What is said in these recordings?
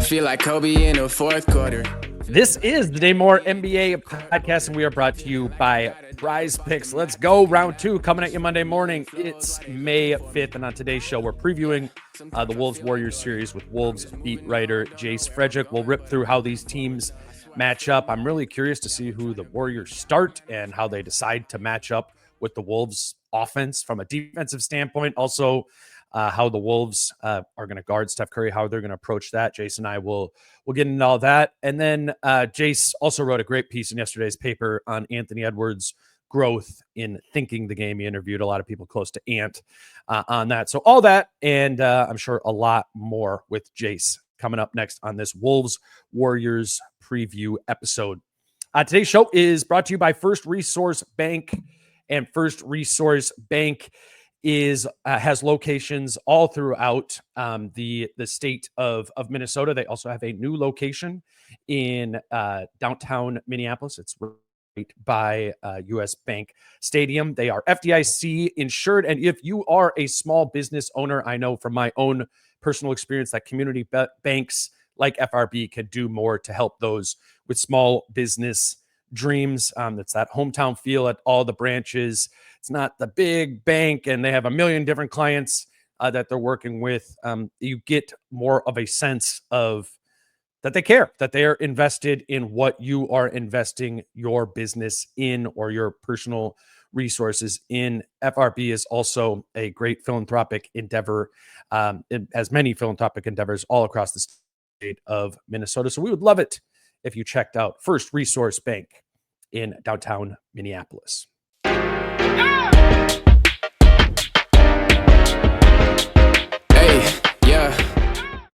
feel like Kobe in the fourth quarter. This is the Day More NBA podcast, and we are brought to you by Prize Picks. Let's go. Round 2 coming at you Monday morning. It's May 5th, and on today's show, we're previewing the Wolves-Warriors series with Wolves beat writer Jace Frederick. We'll rip through how these teams match up. I'm really curious to see who the Warriors start and how they decide to match up with the Wolves offense from a defensive standpoint. Also, how the Wolves are going to guard Steph Curry, how they're going to approach that. Jace and I will get into all that. And then Jace also wrote a great piece in yesterday's paper on Anthony Edwards' growth in thinking the game. He interviewed a lot of people close to Ant on that. So all that, and I'm sure a lot more with Jace coming up next on this Wolves-Warriors preview episode. Today's show is brought to you by First Resource Bank, and First Resource Bank has locations all throughout the state of Minnesota. They also have a new location in downtown Minneapolis. It's right by US Bank Stadium. They are FDIC insured, and if you are a small business owner, I know from my own personal experience that community banks like FRB can do more to help those with small business dreams. It's that hometown feel at all the branches. It's not the big bank and they have a million different clients that they're working with. You get more of a sense of that they care, that they are invested in what you are investing your business in or your personal resources in. FRB is also a great philanthropic endeavor. It has many philanthropic endeavors all across the state of Minnesota. So we would love it if you checked out First Resource Bank in downtown Minneapolis.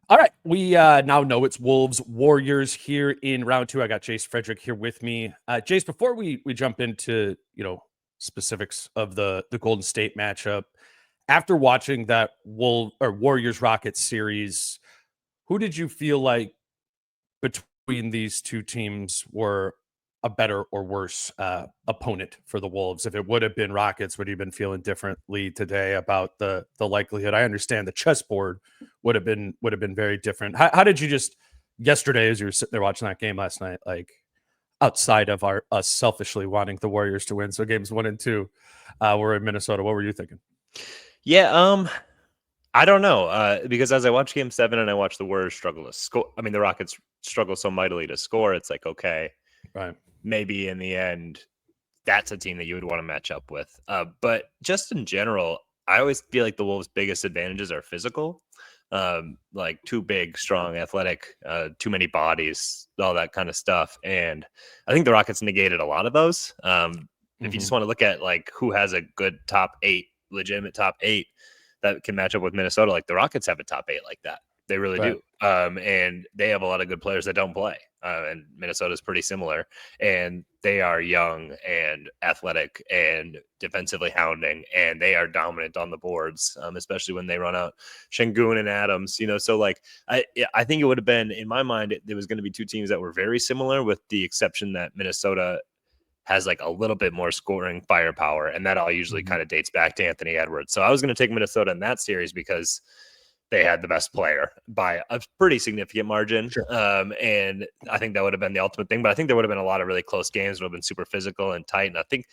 All right, we now know it's Wolves Warriors here in round 2. I got Jace Frederick here with me. Jace, before we jump into specifics of the Golden State matchup, after watching that Warriors Rockets series, who did you feel like between these two teams were a better or worse opponent for the Wolves? If it would have been Rockets, would you have been feeling differently today about the likelihood? I understand the chessboard would have been very different. How did you just yesterday, as you were sitting there watching that game last night, like outside of us selfishly wanting the Warriors to win, so games 1 and 2 were in Minnesota, what were you thinking? Yeah, I don't know, because as I watch Game 7 and I watch the Warriors struggle to score, I mean, the Rockets struggle so mightily to score, it's like, okay, right, maybe in the end, that's a team that you would want to match up with. But just in general, I always feel like the Wolves' biggest advantages are physical, like too big, strong, athletic, too many bodies, all that kind of stuff. And I think the Rockets negated a lot of those. If you just want to look at like who has a good top 8, legitimate top 8 that can match up with Minnesota, like the Rockets have a top 8 like that. They really do. And they have a lot of good players that don't play. And Minnesota's pretty similar. And they are young and athletic and defensively hounding. And they are dominant on the boards, especially when they run out Sengun and Adams. So like I think it would have been, in my mind, there was going to be two teams that were very similar, with the exception that Minnesota has like a little bit more scoring firepower. And that all usually kind of dates back to Anthony Edwards. So I was going to take Minnesota in that series because they had the best player by a pretty significant margin. Sure. And I think that would have been the ultimate thing. But I think there would have been a lot of really close games that would have been super physical and tight. And I think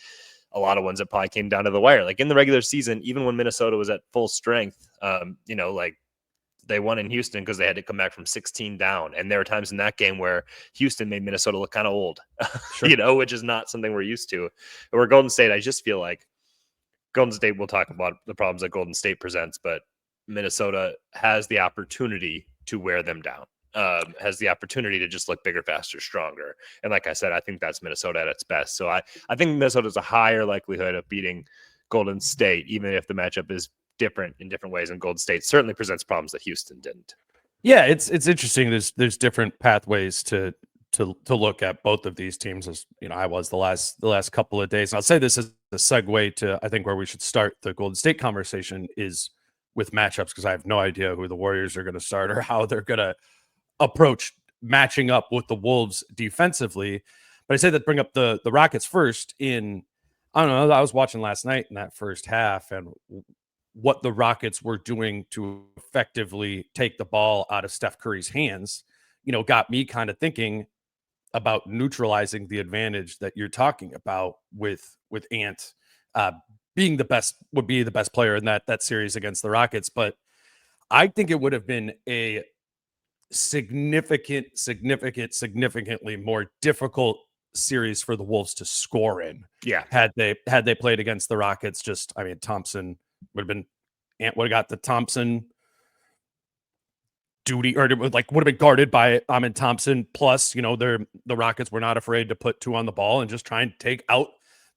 a lot of ones that probably came down to the wire. Like in the regular season, even when Minnesota was at full strength, like they won in Houston because they had to come back from 16 down. And there were times in that game where Houston made Minnesota look kind of old, sure. Which is not something we're used to. Where Golden State, I just feel like Golden State, we'll talk about the problems that Golden State presents, but Minnesota has the opportunity to wear them down, has the opportunity to just look bigger, faster, stronger. And like I said, I think that's Minnesota at its best. So I think Minnesota has a higher likelihood of beating Golden State, even if the matchup is different in different ways. And Golden State certainly presents problems that Houston didn't. Yeah, it's interesting. There's different pathways to look at both of these teams, as I was the last couple of days. And I'll say this as a segue to, I think, where we should start the Golden State conversation is with matchups, because I have no idea who the Warriors are going to start or how they're going to approach matching up with the Wolves defensively. But I say that bring up the Rockets first. I don't know, I was watching last night in that first half and what the Rockets were doing to effectively take the ball out of Steph Curry's hands, got me kind of thinking about neutralizing the advantage that you're talking about with Ant being would be the best player in that series against the Rockets. But I think it would have been a significantly more difficult series for the Wolves to score in. Yeah. Had they played against the Rockets, Thompson would have got the Thompson duty, or would have been guarded by Ahmed Thompson. Plus, the Rockets were not afraid to put 2 on the ball and just try and take out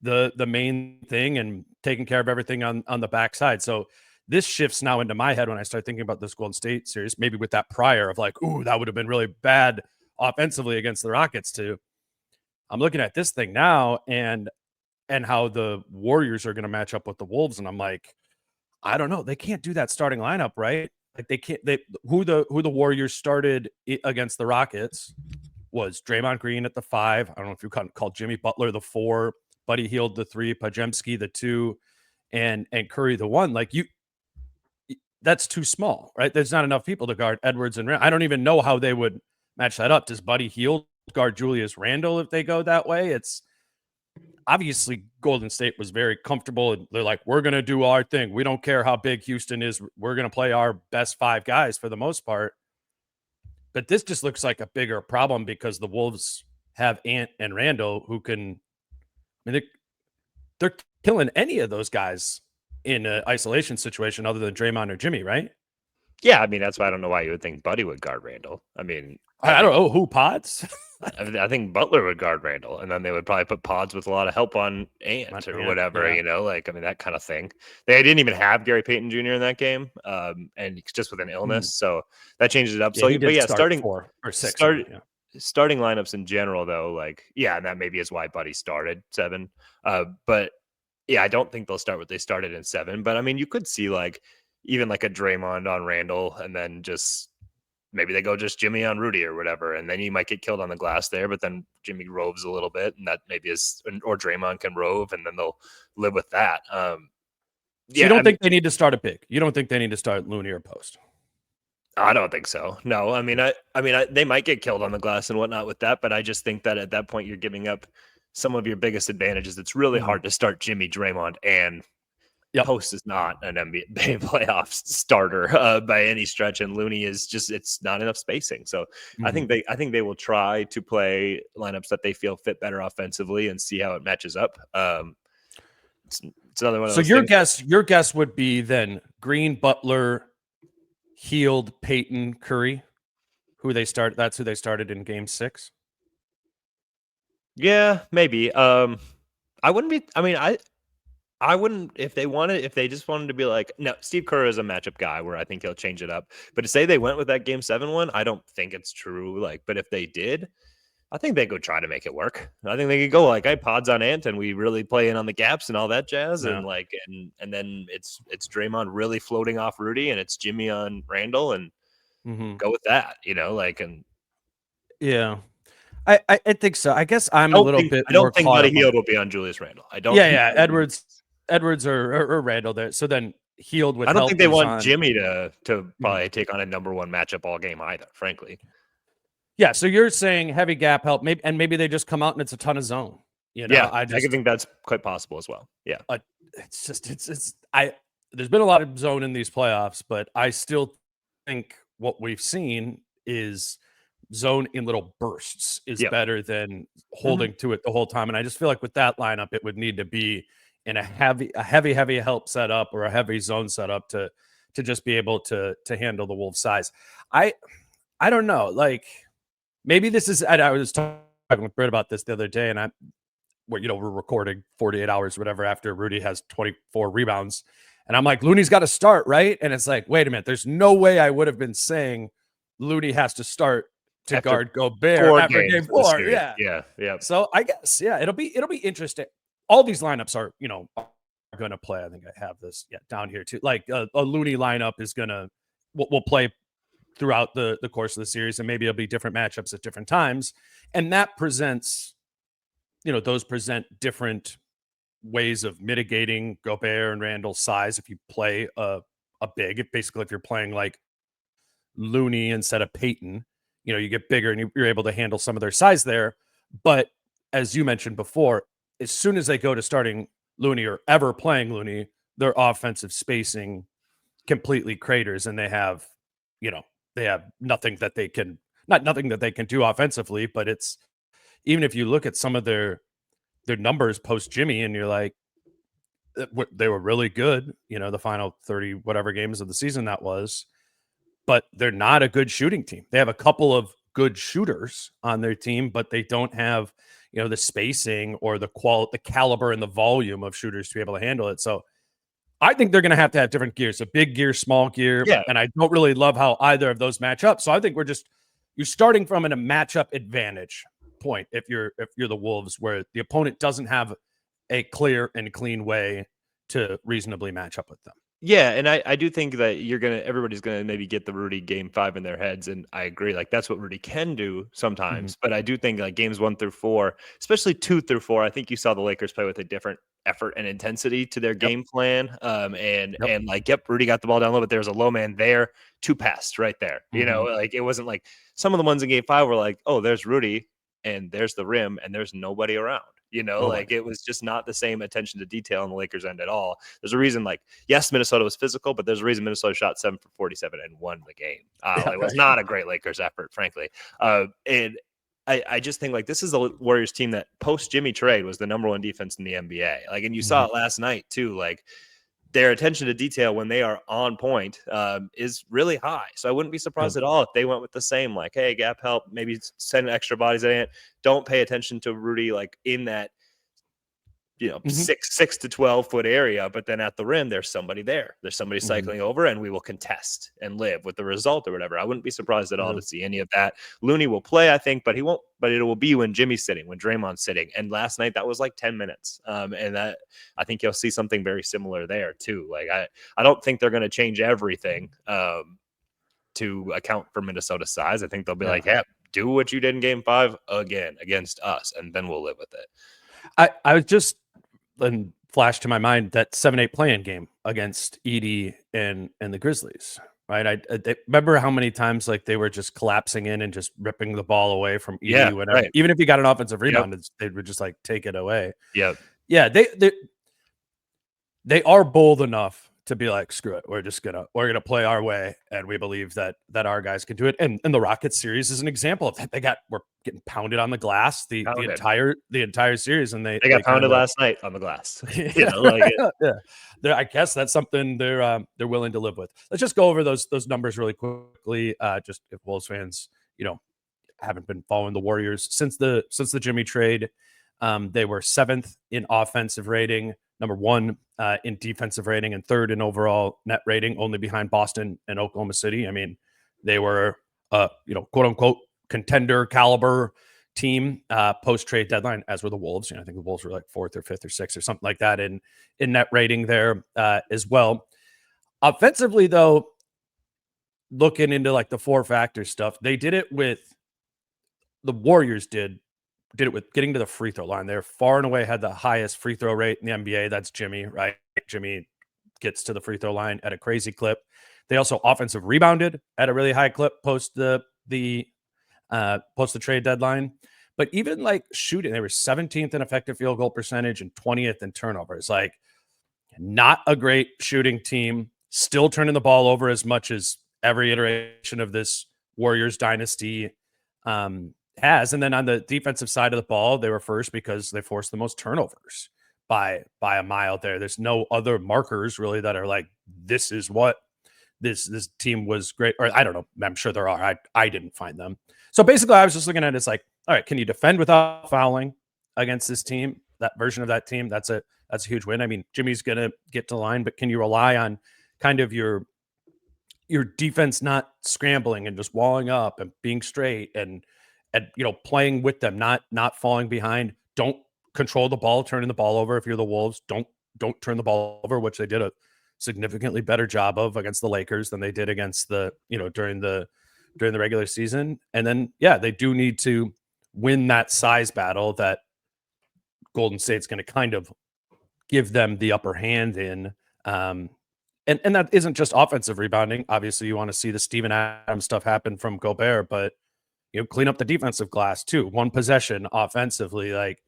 the main thing and taking care of everything on the backside. So this shifts now into my head when I start thinking about this Golden State series, maybe with that prior of like, ooh, that would have been really bad offensively against the Rockets too. I'm looking at this thing now and how the Warriors are going to match up with the Wolves. And I'm like, I don't know. They can't do that starting lineup, right? Like who the Warriors started against the Rockets was Draymond Green at the 5. I don't know if you called Jimmy Butler the 4, Buddy Hield the 3, Pajemski the 2, and Curry the 1. Like that's too small, right? There's not enough people to guard Edwards and Randle. I don't even know how they would match that up. Does Buddy Hield guard Julius Randle if they go that way? It's obviously Golden State was very comfortable. And they're like, we're going to do our thing. We don't care how big Houston is. We're going to play our best 5 guys for the most part. But this just looks like a bigger problem because the Wolves have Ant and Randle who can, they're killing any of those guys in an isolation situation other than Draymond or Jimmy, right? Yeah, I mean, that's why I don't know why you would think Buddy would guard Randle. I mean, I don't know who Pods. I think Butler would guard Randle, and then they would probably put Pods with a lot of help on Ant or whatever, that kind of thing. They didn't even have Gary Payton Jr. in that game, and just with an illness, so that changes it up. Yeah, starting 4 or 6. Starting lineups in general, though, and that maybe is why Buddy started 7. But yeah, I don't think they'll start what they started in 7. But I mean, you could see even a Draymond on Randle, and then just maybe they go just Jimmy on Rudy or whatever, and then you might get killed on the glass there. But then Jimmy roves a little bit, and that maybe or Draymond can rove, and then they'll live with that. So you don't think they need to start a big? You don't think they need to start Looney or Post? I don't think so. No, I mean, they might get killed on the glass and whatnot with that, but I just think that at that point you're giving up some of your biggest advantages. It's really hard to start Jimmy, Draymond, and Post is not an NBA playoff starter by any stretch, and Looney is it's not enough spacing. So I think they will try to play lineups that they feel fit better offensively and see how it matches up. It's another one of those things. Your guess would be then Green, Butler, Hield, Payton, Curry, that's who they started in game 6. Yeah, maybe. I wouldn't be. I mean, I wouldn't if they just wanted to be like, no, Steve Kerr is a matchup guy where I think he'll change it up. But to say they went with that game 7 one, I don't think it's true. But if they did, I think they could try to make it work. I think they could go hey, Pods on Ant, and we really play in on the gaps and all that jazz, and then it's Draymond really floating off Rudy, and it's Jimmy on Randle, and go with that, and yeah. I think so. I guess I'm a little bit. I don't think Buddy Hield will be on Julius Randle. I don't. Yeah. Edwards or Randle there. So then Hield with. I don't think they want Jimmy to probably take on a number 1 matchup all game either. Frankly. Yeah. So you're saying heavy gap help, maybe they just come out and it's a ton of zone. Yeah. I think that's quite possible as well. Yeah. There's been a lot of zone in these playoffs, but I still think what we've seen is zone in little bursts is better than holding to it the whole time. And I just feel like with that lineup, it would need to be in a heavy help setup or a heavy zone setup to just be able to handle the Wolves' size. I don't know. Maybe this is. I was talking with Britt about this the other day, and we're recording 48 hours, or whatever, after Rudy has 24 rebounds, and I'm like, Looney's got to start, right? And it's like, wait a minute, there's no way I would have been saying Looney has to start to guard Gobert after game 4. Yeah. So I guess, it'll be interesting. All these lineups are going to play. I think I have this down here too. A Looney lineup is will play throughout the course of the series, and maybe it'll be different matchups at different times, and that presents, those present different ways of mitigating Gobert and Randle's size. If you play a big, basically, if you're playing like Looney instead of Payton. you get bigger and you're able to handle some of their size there. But as you mentioned before, as soon as they go to starting Looney or ever playing Looney, their offensive spacing completely craters, and they have nothing that they can not nothing that they can do offensively. But it's even if you look at some of their numbers post Jimmy, and you're like, they were really good, the final 30 whatever games of the season that was, but they're not a good shooting team. They have a couple of good shooters on their team, but they don't have, the spacing or the caliber and the volume of shooters to be able to handle it. So I think they're going to have different gears, a big gear, small gear. Yeah. And I don't really love how either of those match up. So I think you're starting from a matchup advantage point. If you're the Wolves, where the opponent doesn't have a clear and clean way to reasonably match up with them. Yeah, and I do think that everybody's gonna maybe get the Rudy game 5 in their heads, and I agree. Like that's what Rudy can do sometimes, but I do think like games 1 through 4, especially 2 through 4, I think you saw the Lakers play with a different effort and intensity to their game plan. And Rudy got the ball down a little bit. There was a low man there, 2 passes right there. Like it wasn't like some of the ones in game 5 were like, oh, there's Rudy and there's the rim and there's nobody around. Like it was just not the same attention to detail on the Lakers end at all. There's a reason, like, yes, Minnesota was physical, but there's a reason Minnesota shot 7 for 47 and won the game. It was not a great Lakers effort, frankly. And I just think like this is a Warriors team that post Jimmy trade was the #1 defense in the NBA. Like, and you saw it last night too. Like their attention to detail when they are on point is really high. So I wouldn't be surprised at all if they went with the same, like, hey, gap help, maybe send extra bodies in it. Don't pay attention to Rudy, like in that, 6 to 12 foot area. But then at the rim, there's somebody there. There's somebody cycling over, and we will contest and live with the result or whatever. I wouldn't be surprised at all to see any of that. Looney will play, I think, but he won't. But it will be when Jimmy's sitting, when Draymond's sitting. And last night, that was like 10 minutes. And that I think you'll see something very similar there too. Like I don't think they're going to change everything to account for Minnesota's size. I think they'll be like, yeah, do what you did in game 5 again against us, and then we'll live with it. I was just then flashed to my mind that 7-8 play-in game against Edey and the Grizzlies, right? I remember how many times like they were just collapsing in and just ripping the ball away from Edey. Right. Even if you got an offensive rebound, they would just like take it away. Yeah. They are bold enough to be like, screw it, we're gonna play our way, and we believe that our guys can do it. And the Rockets series is an example of that. We're getting pounded on the glass the entire series, and they got pounded last night on the glass. I guess that's something they're willing to live with. Let's just go over those numbers really quickly. Just if Wolves fans, haven't been following the Warriors since the Jimmy trade, they were 7th in offensive rating, #1 in defensive rating, and 3rd in overall net rating, only behind Boston and Oklahoma City. I mean, they were quote unquote contender caliber team post trade deadline, as were the Wolves. I think the Wolves were like 4th or 5th or 6th or something like that in net rating there as well. Offensively, though, looking into like the 4-factor stuff, they did it with the Warriors did it with getting to the free throw line. They're far and away had the highest free throw rate in the NBA. That's Jimmy, right? Jimmy gets to the free throw line at a crazy clip. They also offensive rebounded at a really high clip post the trade deadline. But even like shooting, they were 17th in effective field goal percentage and 20th in turnovers. Like, not a great shooting team, still turning the ball over as much as every iteration of this Warriors dynasty has. And then on the defensive side of the ball, they were first because they forced the most turnovers by a mile there. There's no other markers really that are like, this is what this team was great. Or I don't know. I'm sure there are. I didn't find them. So basically I was just looking at it, it's like, all right, can you defend without fouling against this team? That version of that team, that's a huge win. I mean, Jimmy's going to get to line, but can you rely on kind of your defense not scrambling and just walling up and being straight and playing with them, not falling behind. Don't control the ball, turning the ball over. If you're the Wolves, don't turn the ball over, which they did a significantly better job of against the Lakers than they did against the during the regular season. And then they do need to win that size battle that Golden State's going to kind of give them the upper hand in. And that isn't just offensive rebounding. Obviously, you want to see the Steven Adams stuff happen from Gobert, but clean up the defensive glass too. One possession offensively, like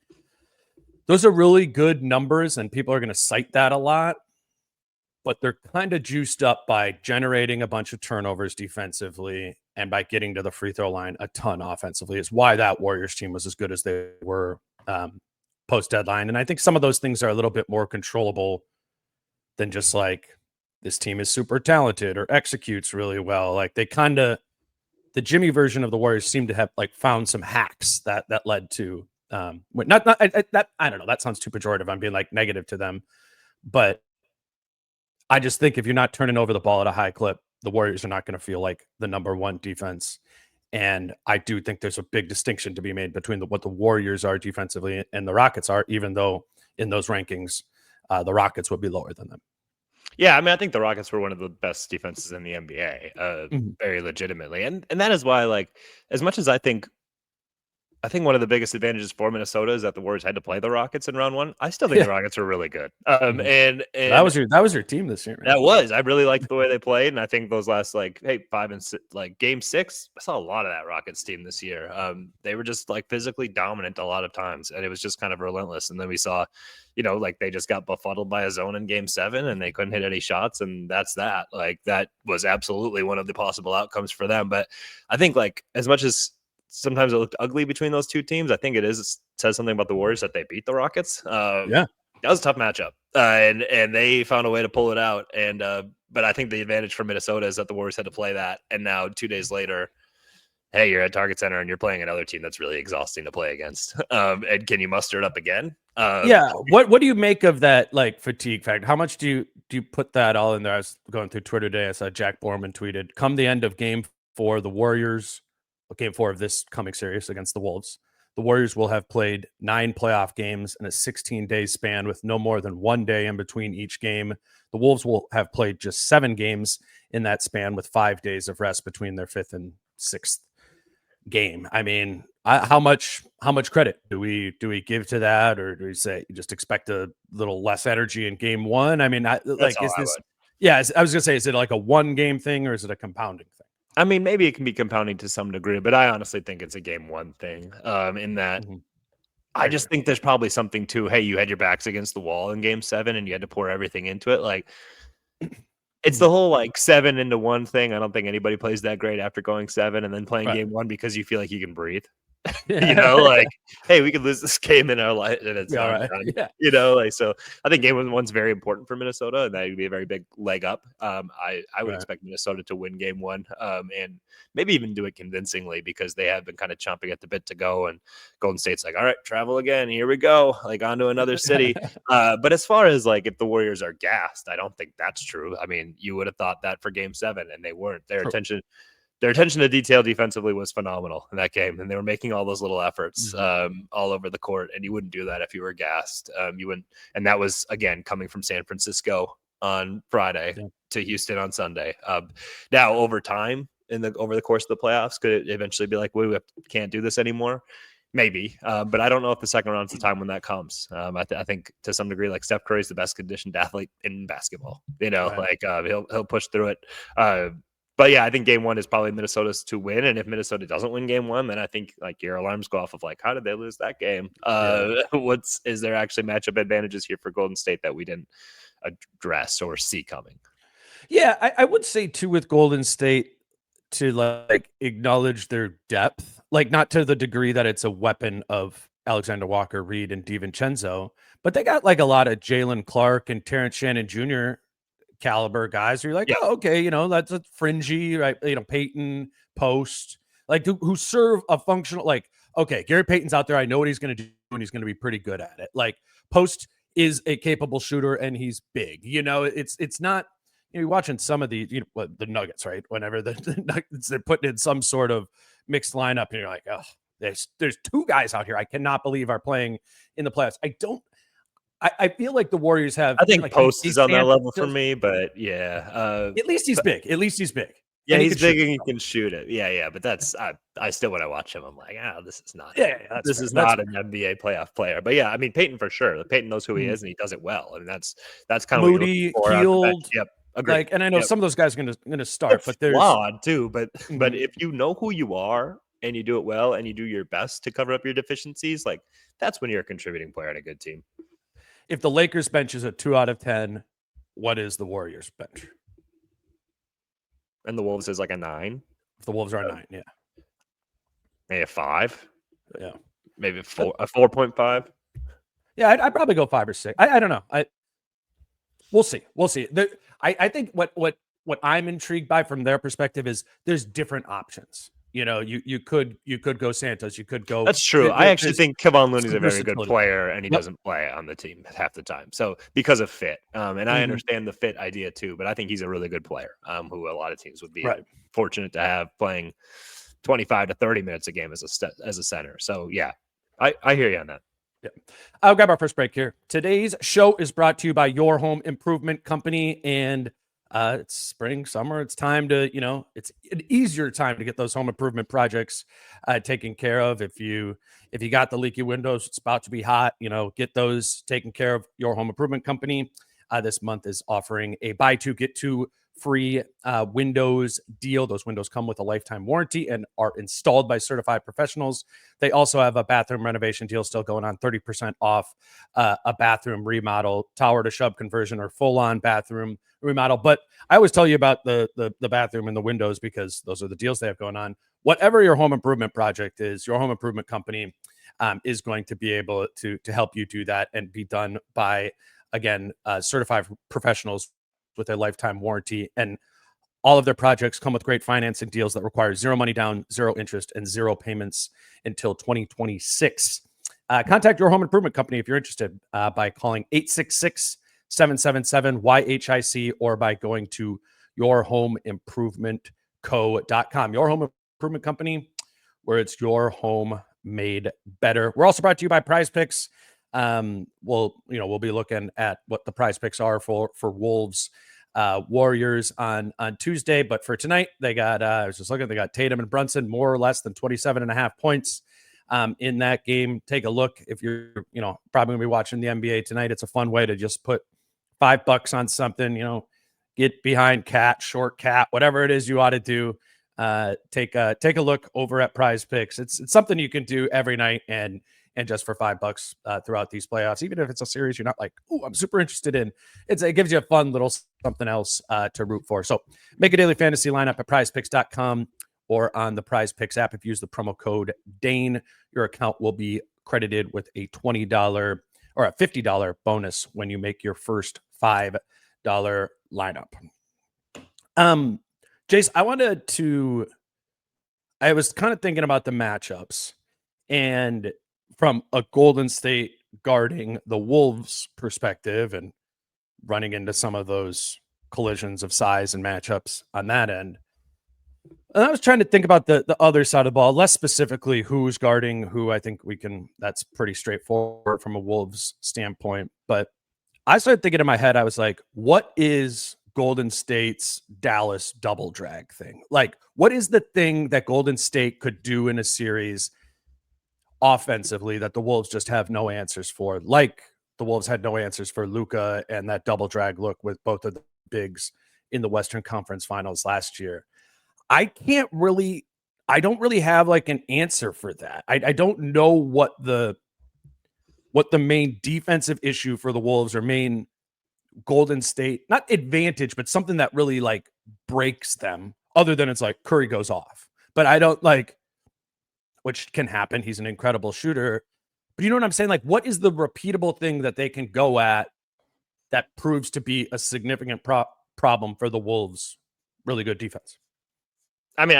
those are really good numbers, and people are going to cite that a lot. But they're kind of juiced up by generating a bunch of turnovers defensively and by getting to the free throw line a ton offensively. Is why that Warriors team was as good as they were post deadline. And I think some of those things are a little bit more controllable than just like this team is super talented or executes really well. Like they kind of, the Jimmy version of the Warriors seem to have like found some hacks that led to I don't know. That sounds too pejorative. I'm being like negative to them, but I just think if you're not turning over the ball at a high clip, the Warriors are not going to feel like the number one defense. And I do think there's a big distinction to be made between what the Warriors are defensively and the Rockets are, even though in those rankings, the Rockets would be lower than them. Yeah, I mean, I think the Rockets were one of the best defenses in the NBA, very legitimately. And that is why, like, as much as I think one of the biggest advantages for Minnesota is that the Warriors had to play the Rockets in round one. I still think the Rockets were really good. And that was your team this year, man. That was. I really liked the way they played, and I think those last game 6, I saw a lot of that Rockets team this year. They were just like physically dominant a lot of times, and it was just kind of relentless. And then we saw, like they just got befuddled by a zone in game 7, and they couldn't hit any shots, and that's that. Like that was absolutely one of the possible outcomes for them. But I think like as much as sometimes it looked ugly between those two teams, I think says something about the Warriors that they beat the Rockets. That was a tough matchup, and they found a way to pull it out. And but I think the advantage for Minnesota is that the Warriors had to play that, and now 2 days later, hey, you're at Target Center and you're playing another team that's really exhausting to play against. And can you muster it up again? What do you make of that like fatigue factor? How much do you put that all in there? I was going through Twitter today. I saw Jack Borman tweeted, "Come the end of Game 4, the Warriors." Game 4 of this coming series against the Wolves, the Warriors will have played 9 playoff games in a 16-day span with no more than 1 day in between each game. The Wolves will have played just 7 games in that span with 5 days of rest between their 5th and 6th game. I mean, how much credit do we give to that, or do we say you just expect a little less energy in game 1? I mean, I was gonna say, is it like a 1-game thing or is it a compounding thing? I mean, maybe it can be compounding to some degree, but I honestly think it's a game 1 thing. In that, I just think there's probably something to, hey, you had your backs against the wall in game 7 and you had to pour everything into it. Like, it's the whole like 7 into 1 thing. I don't think anybody plays that great after going 7 and then playing game 1 because you feel like you can breathe. Like, hey, we could lose this game in our life and it's not done. Yeah. So I think game 1's very important for Minnesota, and that would be a very big leg up. I would expect Minnesota to win game 1, and maybe even do it convincingly, because they have been kind of chomping at the bit to go, and Golden State's like, all right, travel again, here we go, like on to another city. But as far as like if the Warriors are gassed, I don't think that's true. I mean, you would have thought that for game 7, and they weren't. Their attention to detail defensively was phenomenal in that game, and they were making all those little efforts all over the court, and you wouldn't do that if you were gassed. You wouldn't, and that was, again, coming from San Francisco on Friday to Houston on Sunday. Now, over time, over the course of the playoffs, could it eventually be like, we can't do this anymore? Maybe, but I don't know if the second round's the time when that comes. I think to some degree, like Steph Curry's the best conditioned athlete in basketball. He'll push through it. But yeah, I think game 1 is probably Minnesota's to win. And if Minnesota doesn't win game 1, then I think like your alarms go off of like, how did they lose that game? Is there actually matchup advantages here for Golden State that we didn't address or see coming? Yeah, I would say too with Golden State to like acknowledge their depth, like not to the degree that it's a weapon of Alexander Walker, Reed, and DiVincenzo, but they got like a lot of Jalen Clark and Terrence Shannon Jr. caliber guys who are like, oh, okay, that's a fringy, right? Peyton, Post, like who serve a functional, like, okay, Gary Payton's out there. I know what he's going to do, and he's going to be pretty good at it. Like Post is a capable shooter, and he's big. It's not. You're watching some of the the Nuggets, right? Whenever the Nuggets, they're putting in some sort of mixed lineup, and you're like, oh, there's 2 guys out here I cannot believe are playing in the playoffs. I feel like the Warriors have. I think like, Post is on that level for me, but yeah. At least he's big. Yeah, he's big and he can shoot it. Yeah. But that's I still, when I watch him, I'm like, this is not. This is not an NBA playoff player. But yeah, I mean Peyton for sure. Peyton knows who he is and he does it well. I mean that's kind of Moody, Healed. Yep. Agreed. Like, and I know some of those guys are going to start, but there's flawed too. But if you know who you are and you do it well and you do your best to cover up your deficiencies, like that's when you're a contributing player on a good team. If the Lakers bench is a 2 out of 10, what is the Warriors bench? And the Wolves is like a 9. If the Wolves are a 9, yeah. Maybe a 5. Yeah. Maybe a 4.5. Yeah, I'd probably go 5 or 6. I don't know. We'll see. I think what I'm intrigued by from their perspective is there's different options. You could go Santos. You could go. That's true. I actually think Kevon Looney's a very good versatility. player, and he doesn't play on the team half the time. So because of fit, and I understand the fit idea too, but I think he's a really good player, who a lot of teams would be fortunate to have playing 25 to 30 minutes a game as a center. So yeah, I hear you on that. Yeah. I'll grab our first break here. Today's show is brought to you by Your Home Improvement Company, and it's spring, summer. It's time to, it's an easier time to get those home improvement projects taken care of. If you got the leaky windows, it's about to be hot, get those taken care of. Your Home Improvement Company this month is offering a buy two, get two free windows deal. Those windows come with a lifetime warranty and are installed by certified professionals. They also have a bathroom renovation deal still going on, 30% off a bathroom remodel, tower to shub conversion, or full-on bathroom remodel. But I always tell you about the bathroom and the windows because those are the deals they have going on. Whatever your home improvement project is, Your Home Improvement Company is going to be able to help you do that and be done by, again, certified professionals with a lifetime warranty. And all of their projects come with great financing deals that require zero money down, zero interest, and zero payments until 2026. Contact Your Home Improvement Company if you're interested by calling 866-777-YHIC or by going to yourhomeimprovementco.com. Your Home Improvement Company, where it's your home made better. We're also brought to you by Prize Picks. We'll be looking at what the prize picks are for Wolves Warriors on Tuesday, but for tonight they got they got Tatum and Brunson more or less than 27.5 points in that game. Take a look if you're probably gonna be watching the NBA tonight. It's a fun way to just put $5 on something, get behind short cat, whatever it is you ought to do. Take a look over at Prize Picks. It's something you can do every night and just for $5 throughout these playoffs, even if it's a series you're not like, oh, I'm super interested in. It gives you a fun little something else to root for. So make a daily fantasy lineup at prizepicks.com or on the Prize Picks app. If you use the promo code Dane, your account will be credited with a $20 or a $50 bonus when you make your first $5 lineup. Jace, I was kind of thinking about the matchups, and from a Golden State guarding the Wolves perspective and running into some of those collisions of size and matchups on that end. And I was trying to think about the other side of the ball, less specifically who's guarding who. I think that's pretty straightforward from a Wolves standpoint. But I started thinking in my head, I was like, what is Golden State's Dallas double drag thing? Like, what is the thing that Golden State could do in a series offensively that the Wolves just have no answers for? Like the Wolves had no answers for Luka and that double drag look with both of the bigs in the Western Conference Finals last year. I don't really have like an answer for that. I don't know what the main defensive issue for the Wolves or main Golden State, not advantage, but something that really like breaks them, other than it's like Curry goes off. But I don't like, which can happen. He's an incredible shooter. But you know what I'm saying? Like, what is the repeatable thing that they can go at that proves to be a significant problem for the Wolves' really good defense? I mean,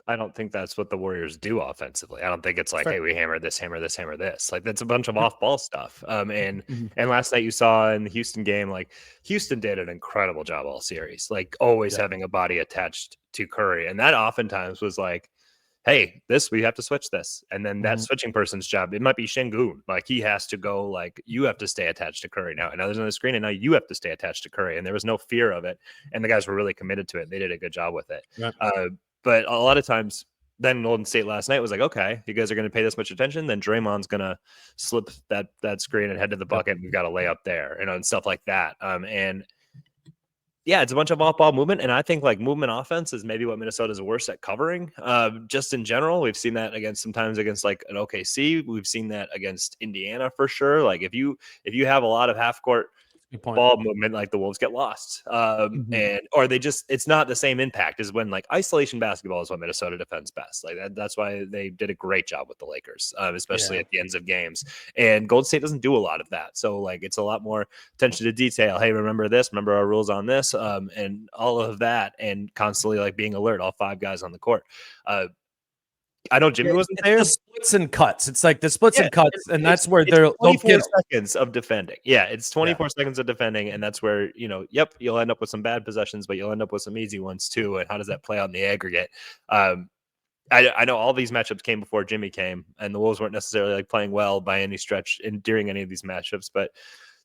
I don't think that's what the Warriors do offensively. I don't think it's like, hey, we hammer this, hammer this, hammer this. Like, that's a bunch of off-ball stuff. And last night you saw in the Houston game, like Houston did an incredible job all series, like always having a body attached to Curry. And that oftentimes was like, hey, we have to switch this. And then that switching person's job, it might be Sengun. Like, he has to go, like, you have to stay attached to Curry now. And now there's another screen, and now you have to stay attached to Curry. And there was no fear of it. And the guys were really committed to it. They did a good job with it. Yeah. But a lot of times, then Golden State last night was like, okay, you guys are going to pay this much attention. Then Draymond's going to slip that screen and head to the bucket. And we've got to lay up there, and stuff like that. And Yeah, it's a bunch of off-ball movement, and I think like movement offense is maybe what Minnesota's worst at covering. Just in general, we've seen that sometimes against like an OKC. We've seen that against Indiana for sure. Like if you have a lot of half-court Good point. ball movement, like the Wolves get lost, and or they just it's not the same impact as when like isolation basketball is what Minnesota defends best. Like that's why they did a great job with the Lakers, especially at the ends of games. And Golden State doesn't do a lot of that, so like it's a lot more attention to detail. Hey, remember this? Remember our rules on this? And all of that, and constantly like being alert. All 5 guys on the court. I know Jimmy wasn't there. The splits and cuts. It's like the splits and cuts, and that's where they'll 24 get seconds of defending. Yeah, it's 24 seconds of defending, and that's where you'll end up with some bad possessions, but you'll end up with some easy ones too. And how does that play out in the aggregate? I know all these matchups came before Jimmy came, and the Wolves weren't necessarily like playing well by any stretch during any of these matchups, but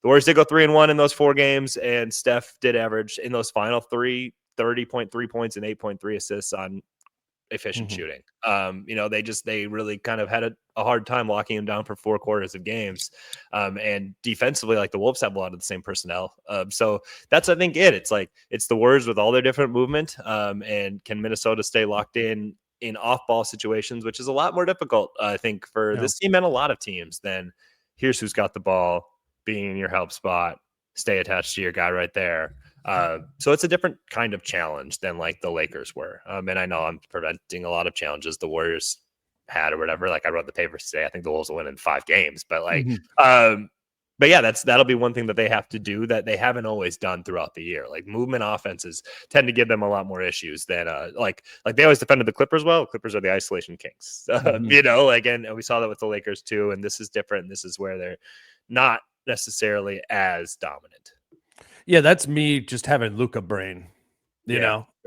the Warriors did go 3-1 in those 4 games, and Steph did average in those final 3 30.3 points and 8.3 assists on efficient shooting. They really kind of had a hard time locking him down for 4 quarters of games. And defensively, like the Wolves have a lot of the same personnel. So that's, I think it's the Warriors with all their different movement. And can Minnesota stay locked in off-ball situations, which is a lot more difficult, I think, for this team and a lot of teams than here's who's got the ball, being in your help spot, stay attached to your guy right there. So it's a different kind of challenge than like the Lakers were. And I know I'm preventing a lot of challenges the Warriors had or whatever. Like I wrote the papers today. I think the Wolves will win in 5 games, but like, but yeah, that'll be one thing that they have to do that they haven't always done throughout the year. Like movement offenses tend to give them a lot more issues than like they always defended the Clippers well. Clippers are the isolation kings, and we saw that with the Lakers too. And this is different. And this is where they're not necessarily as dominant. Yeah, that's me just having Luka brain,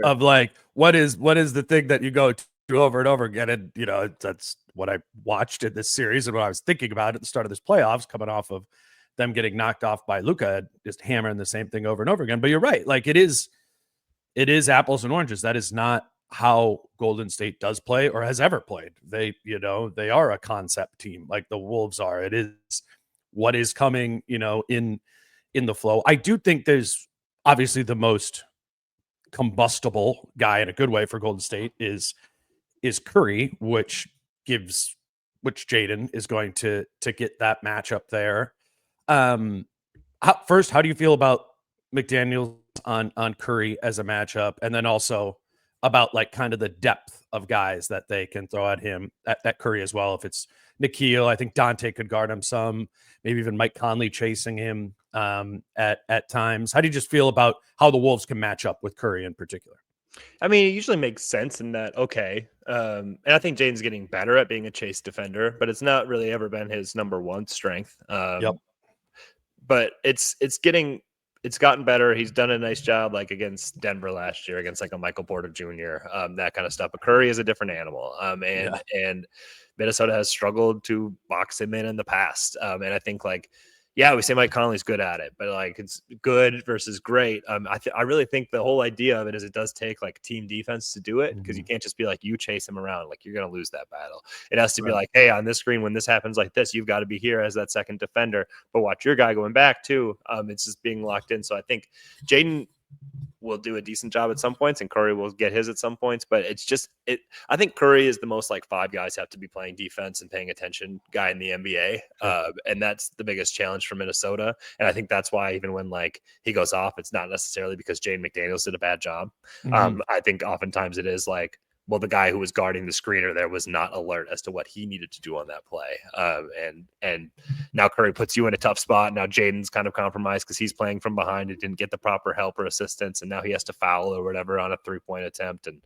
of like, what is the thing that you go to over and over again? And, that's what I watched in this series and what I was thinking about at the start of this playoffs, coming off of them getting knocked off by Luka, just hammering the same thing over and over again. But you're right. Like it is apples and oranges. That is not how Golden State does play or has ever played. They are a concept team like the Wolves are. It is what is coming, in the flow. I do think there's obviously the most combustible guy in a good way for Golden State is Curry, which Jaden is going to get that matchup there. First, how do you feel about McDaniels on Curry as a matchup? And then also about like kind of the depth of guys that they can throw at him at Curry as well. If it's Nikhil, I think Dante could guard him some, maybe even Mike Conley chasing him at times. How do you just feel about how the Wolves can match up with Curry in particular? I mean, it usually makes sense in that, and I think Jaden's getting better at being a chase defender, but it's not really ever been his number 1 strength. But it's gotten better. He's done a nice job, like against Denver last year, against like a Michael Porter Jr., that kind of stuff. But Curry is a different animal, and Minnesota has struggled to box him in the past. And I think we say Mike Conley's good at it, but like it's good versus great. I really think the whole idea of it is it does take like team defense to do it, because you can't just be like, you chase him around. Like you're going to lose that battle. It has to be like, hey, on this screen, when this happens like this, you've got to be here as that second defender, but watch your guy going back too. It's just being locked in. So I think Jaden will do a decent job at some points, and Curry will get his at some points. But I think Curry is the most like 5 guys have to be playing defense and paying attention guy in the NBA. And that's the biggest challenge for Minnesota. And I think that's why even when like he goes off, it's not necessarily because Jaden McDaniels did a bad job. I think oftentimes it is like, well, the guy who was guarding the screener there was not alert as to what he needed to do on that play. And now Curry puts you in a tough spot. Now Jaden's kind of compromised because he's playing from behind and didn't get the proper help or assistance. And now he has to foul or whatever on a 3-point attempt. And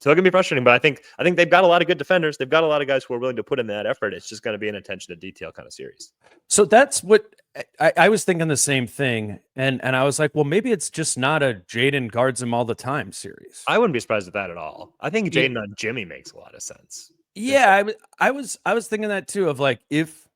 so it can be frustrating, but I think they've got a lot of good defenders. They've got a lot of guys who are willing to put in that effort. It's just going to be an attention to detail kind of series. So that's what I was thinking, the same thing. And I was like, well, maybe it's just not a Jaden guards him all the time series. I wouldn't be surprised at that at all. I think Jaden on Jimmy makes a lot of sense. Yeah, I was thinking that too, of like, if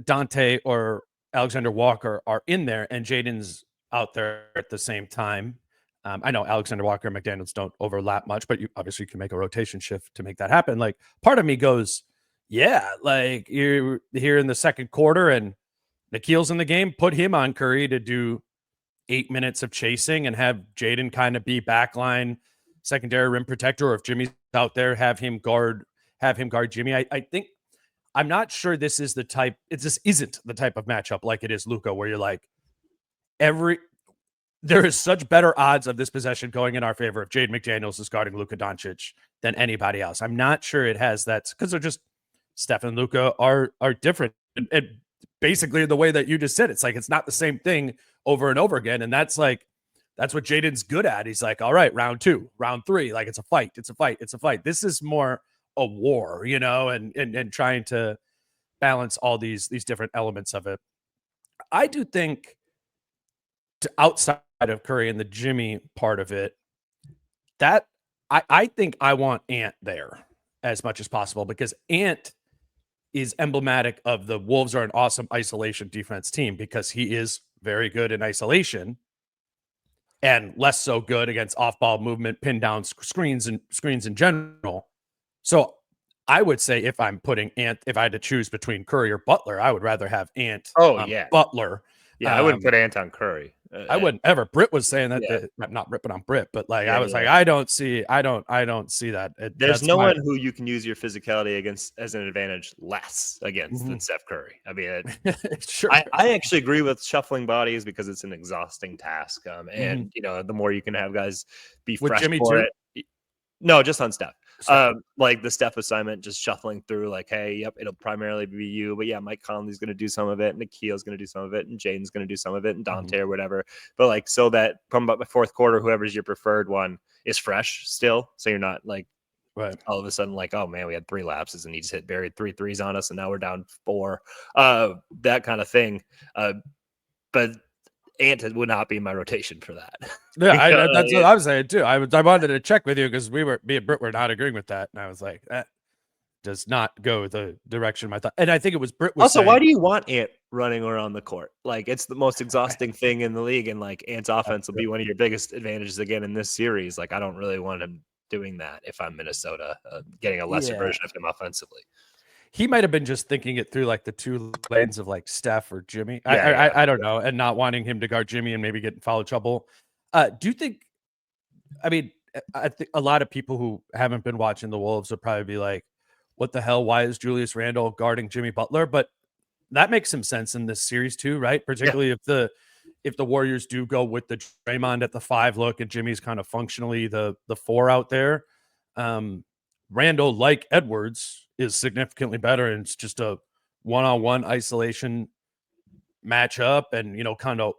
Dante or Alexander Walker are in there and Jaden's out there at the same time. I know Alexander Walker and McDaniels don't overlap much, but you obviously can make a rotation shift to make that happen. Like, part of me goes, yeah, like you're here in the second quarter and Nikhil's in the game, put him on Curry to do 8 minutes of chasing and have Jaden kind of be backline secondary rim protector, or if Jimmy's out there, have him guard Jimmy. I think I'm not sure this is the type. It just isn't the type of matchup like it is Luka, where you're like there is such better odds of this possession going in our favor if Jaden McDaniels is guarding Luka Doncic than anybody else. I'm not sure it has that, because they're just Steph and Luka are different. And basically the way that you just said, it's like it's not the same thing over and over again. And that's what Jaden's good at. He's like, all right, round 2, round 3, like it's a fight. This is more a war, and trying to balance all these different elements of it. I do think, outside of Curry and the Jimmy part of it, that I think I want Ant there as much as possible, because Ant is emblematic of the Wolves are an awesome isolation defense team, because he is very good in isolation and less so good against off-ball movement, pin down screens in general. So I would say if I'm putting Ant, if I had to choose between Curry or Butler, I would rather have Ant Butler. Yeah, I wouldn't put Ant on Curry. I wouldn't ever. Britt was saying that, not ripping on Britt, but I was like, I don't see that. There's no one who you can use your physicality against as an advantage less against than Steph Curry. I mean, sure. I actually agree with shuffling bodies, because it's an exhausting task. And the more you can have guys be with fresh Jimmy for too? it. No, just on Steph. Like the Steph assignment, just shuffling through, like, hey, yep, it'll primarily be you, but yeah, Mike Conley's going to do some of it, and Nikhil's going to do some of it, and Jaden's going to do some of it, and Dante or whatever. But like, so that come about the fourth quarter, whoever's your preferred one is fresh still, so you're not like all of a sudden like, oh man, we had 3 lapses and he just buried 3 threes on us, and now we're down 4. That kind of thing. But Ant would not be my rotation for that. Yeah, that's what I was saying too. I wanted to check with you, because me and Britt were not agreeing with that, and I was like, that does not go the direction I thought. And I think it was Britt was also saying, why do you want Ant running around the court? Like, it's the most exhausting thing in the league, and like Ant's offense will be one of your biggest advantages again in this series. Like, I don't really want him doing that if I'm Minnesota, getting a lesser version of him offensively. He might have been just thinking it through like the 2 lanes of like Steph or Jimmy. I don't know, and not wanting him to guard Jimmy and maybe get in foul trouble. Do you think? I mean, I think a lot of people who haven't been watching the Wolves will probably be like, "What the hell? Why is Julius Randle guarding Jimmy Butler?" But that makes some sense in this series too, right? Particularly if the Warriors do go with the Draymond at the 5 look and Jimmy's kind of functionally the 4 out there. Randle, like Edwards, is significantly better, and it's just a one-on-one isolation matchup, and kind of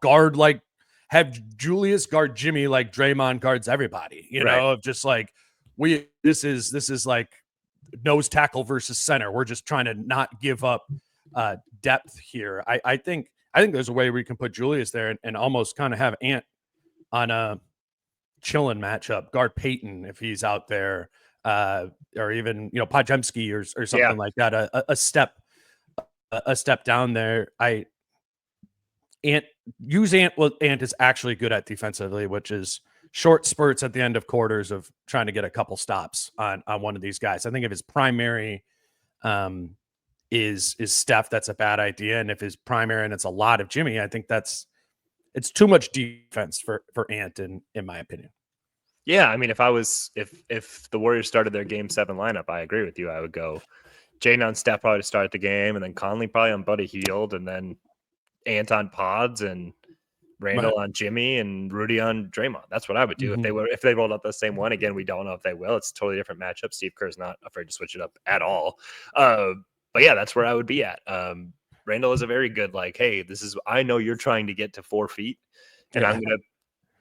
guard, like have Julius guard Jimmy like Draymond guards everybody, of just like this is like nose tackle versus center. We're just trying to not give up depth here. I think there's a way we can put Julius there and almost kind of have Ant on a chilling matchup, guard Peyton if he's out there. Or even Podziemski or something like that. A step down there. Ant is actually good at defensively, which is short spurts at the end of quarters of trying to get a couple stops on one of these guys. I think if his primary is Steph, that's a bad idea. And if his primary and it's a lot of Jimmy, I think it's too much defense for Ant in my opinion. Yeah, I mean, if the Warriors started their Game 7 lineup, I agree with you. I would go Jaden on Steph probably to start the game, and then Conley probably on Buddy Hield, and then Ant on Pods, and Randle on Jimmy, and Rudy on Draymond. That's what I would do if they rolled up the same one. Again, we don't know if they will. It's a totally different matchup. Steve Kerr's not afraid to switch it up at all. But yeah, that's where I would be at. Randle is a very good, like, hey, I know you're trying to get to 4 feet, and I'm going to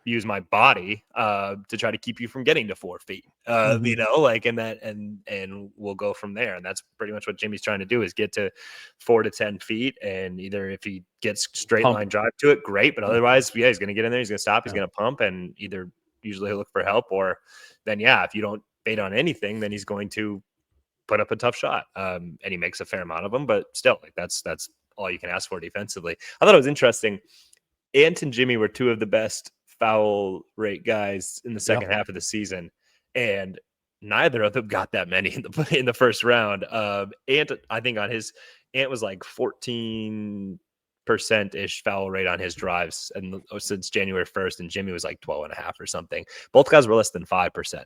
use my body to try to keep you from getting to 4 feet, and we'll go from there. And that's pretty much what Jimmy's trying to do, is get to 4 to 10 feet. And either if he gets straight line drive to it, great. But otherwise, he's going to get in there. He's going to stop. He's going to pump, and either usually he'll look for help, or then, if you don't bait on anything, then he's going to put up a tough shot. And he makes a fair amount of them, but still, like, that's all you can ask for defensively. I thought it was interesting. Ant and Jimmy were 2 of the best foul rate guys in the second half of the season, and neither of them got that many in the first round. Ant, I think Ant was like 14 ish foul rate on his drives, and since January 1st, and Jimmy was like 12.5 or something. Both guys were less than 5%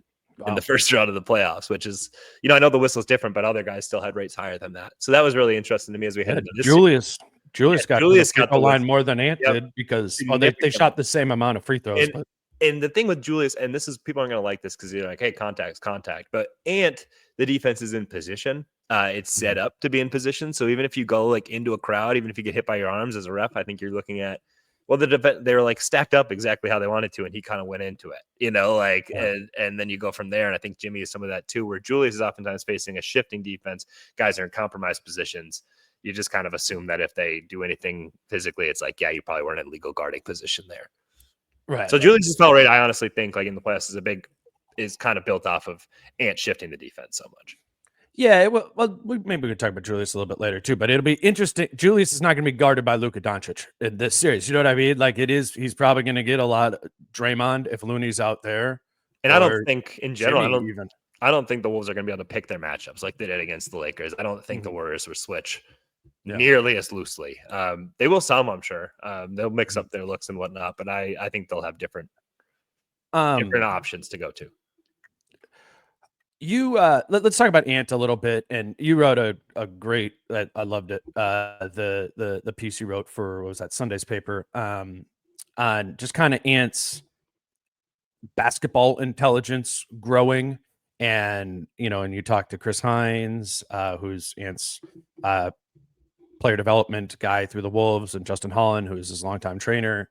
in the first round of the playoffs, which is, I know the whistle's different, but other guys still had rates higher than that. So that was really interesting to me as we head into this. Julius got the line more than Ant did because they shot the same amount of free throws. And the thing with Julius, and this is, people aren't going to like this because you're like, hey, contact's contact. But Ant, the defense is in position. It's set up to be in position. So even if you go like into a crowd, even if you get hit by your arms as a ref, I think you're looking at, well, they were like stacked up exactly how they wanted to, and he kind of went into it, and then you go from there. And I think Jimmy is some of that too, where Julius is oftentimes facing a shifting defense. Guys are in compromised positions. You just kind of assume that if they do anything physically, it's like, yeah, you probably weren't in legal guarding position there. Right. So Julius' foul rate, I honestly think, like in the playoffs, is kind of built off of Ant shifting the defense so much. Yeah, well, maybe we can talk about Julius a little bit later too, but it'll be interesting. Julius is not going to be guarded by Luka Doncic in this series. You know what I mean? Like he's probably going to get a lot of Draymond if Looney's out there. And I don't think in general, I don't think the Wolves are going to be able to pick their matchups like they did against the Lakers. I don't think the Warriors will switch nearly as loosely. They will some, I'm sure. They'll mix up their looks and whatnot, but I think they'll have different options to go to. Let's talk about Ant a little bit. And you wrote a great, I loved it. The piece you wrote for, what was that, Sunday's paper, on just kind of Ant's basketball intelligence growing. And, and you talked to Chris Hines, who's Ant's player development guy through the Wolves, and Justin Holland, who's his longtime trainer,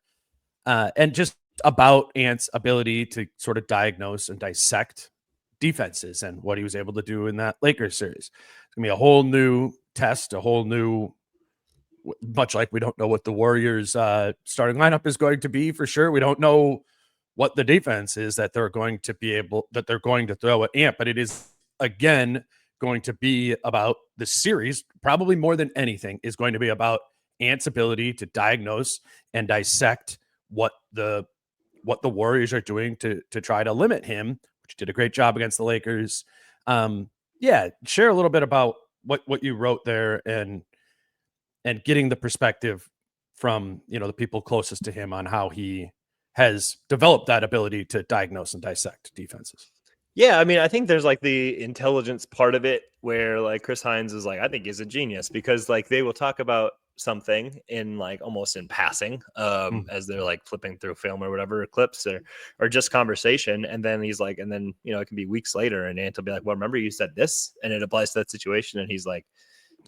and just about Ant's ability to sort of diagnose and dissect defenses and what he was able to do in that Lakers series. It's gonna be a whole new test, a whole new, much like we don't know what the Warriors starting lineup is going to be for sure. We don't know what the defense is that they're going to throw at Ant, but it is again going to be about the series, probably more than anything, is going to be about Ant's ability to diagnose and dissect what the Warriors are doing to try to limit him, which did a great job against the Lakers. Share a little bit about what you wrote there and getting the perspective from, the people closest to him on how he has developed that ability to diagnose and dissect defenses. Yeah, I mean, I think there's like the intelligence part of it where like Chris Hines is like, I think he's a genius because like they will talk about something in like almost in passing as they're like flipping through film or whatever, clips or just conversation. And then he's like, and then, it can be weeks later and Ant will be like, well, remember you said this and it applies to that situation. And he's like,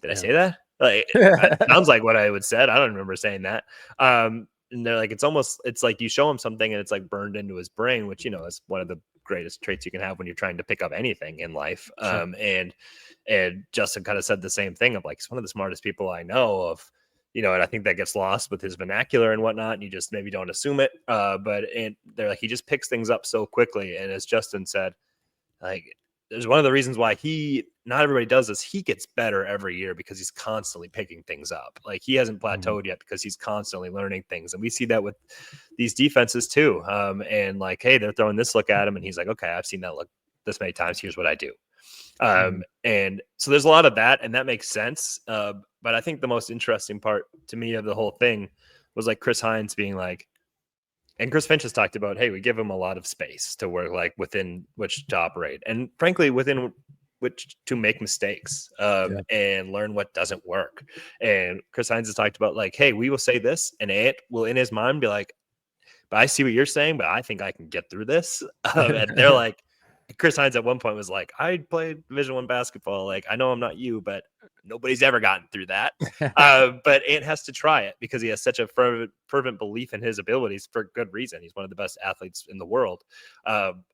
did I say that? Like, that sounds like what I would said. I don't remember saying that. And they're like, it's like you show him something and it's like burned into his brain, which, is one of the greatest traits you can have when you're trying to pick up anything in life. Sure. And Justin kind of said the same thing of like, he's one of the smartest people I know of, and I think that gets lost with his vernacular and whatnot. And you just maybe don't assume it. But they're like, he just picks things up so quickly. And as Justin said, like, there's one of the reasons why not everybody does this. He gets better every year because he's constantly picking things up. Like he hasn't plateaued yet because he's constantly learning things. And we see that with these defenses too. And like, hey, they're throwing this look at him and he's like, okay, I've seen that look this many times. Here's what I do. And so there's a lot of that and that makes sense. But I think the most interesting part to me of the whole thing was like Chris Hines being like, and Chris Finch has talked about, hey, we give him a lot of space to work, like within which to operate, and frankly, within which to make mistakes and learn what doesn't work. And Chris Hines has talked about, like, hey, we will say this, and Ant will in his mind be like, but I see what you're saying, but I think I can get through this. And they're like, Chris Hines at one point was like, I played Division I basketball. Like, I know I'm not you, but nobody's ever gotten through that. But Ant has to try it because he has such a fervent belief in his abilities for good reason. He's one of the best athletes in the world.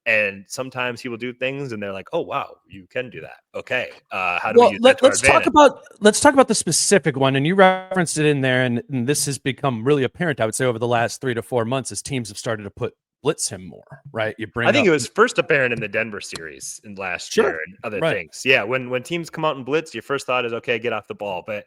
And sometimes he will do things and they're like, oh, wow, you can do that. Okay. How do we use that to our advantage? Let's talk about the specific one. And you referenced it in there. And this has become really apparent, I would say, over the last 3 to 4 months as teams have started to put blitz him more, right? You bring I think up, it was first apparent in the Denver series in last Sure. year and other Right. things. Yeah, when teams come out and blitz, your first thought is, okay, get off the ball. But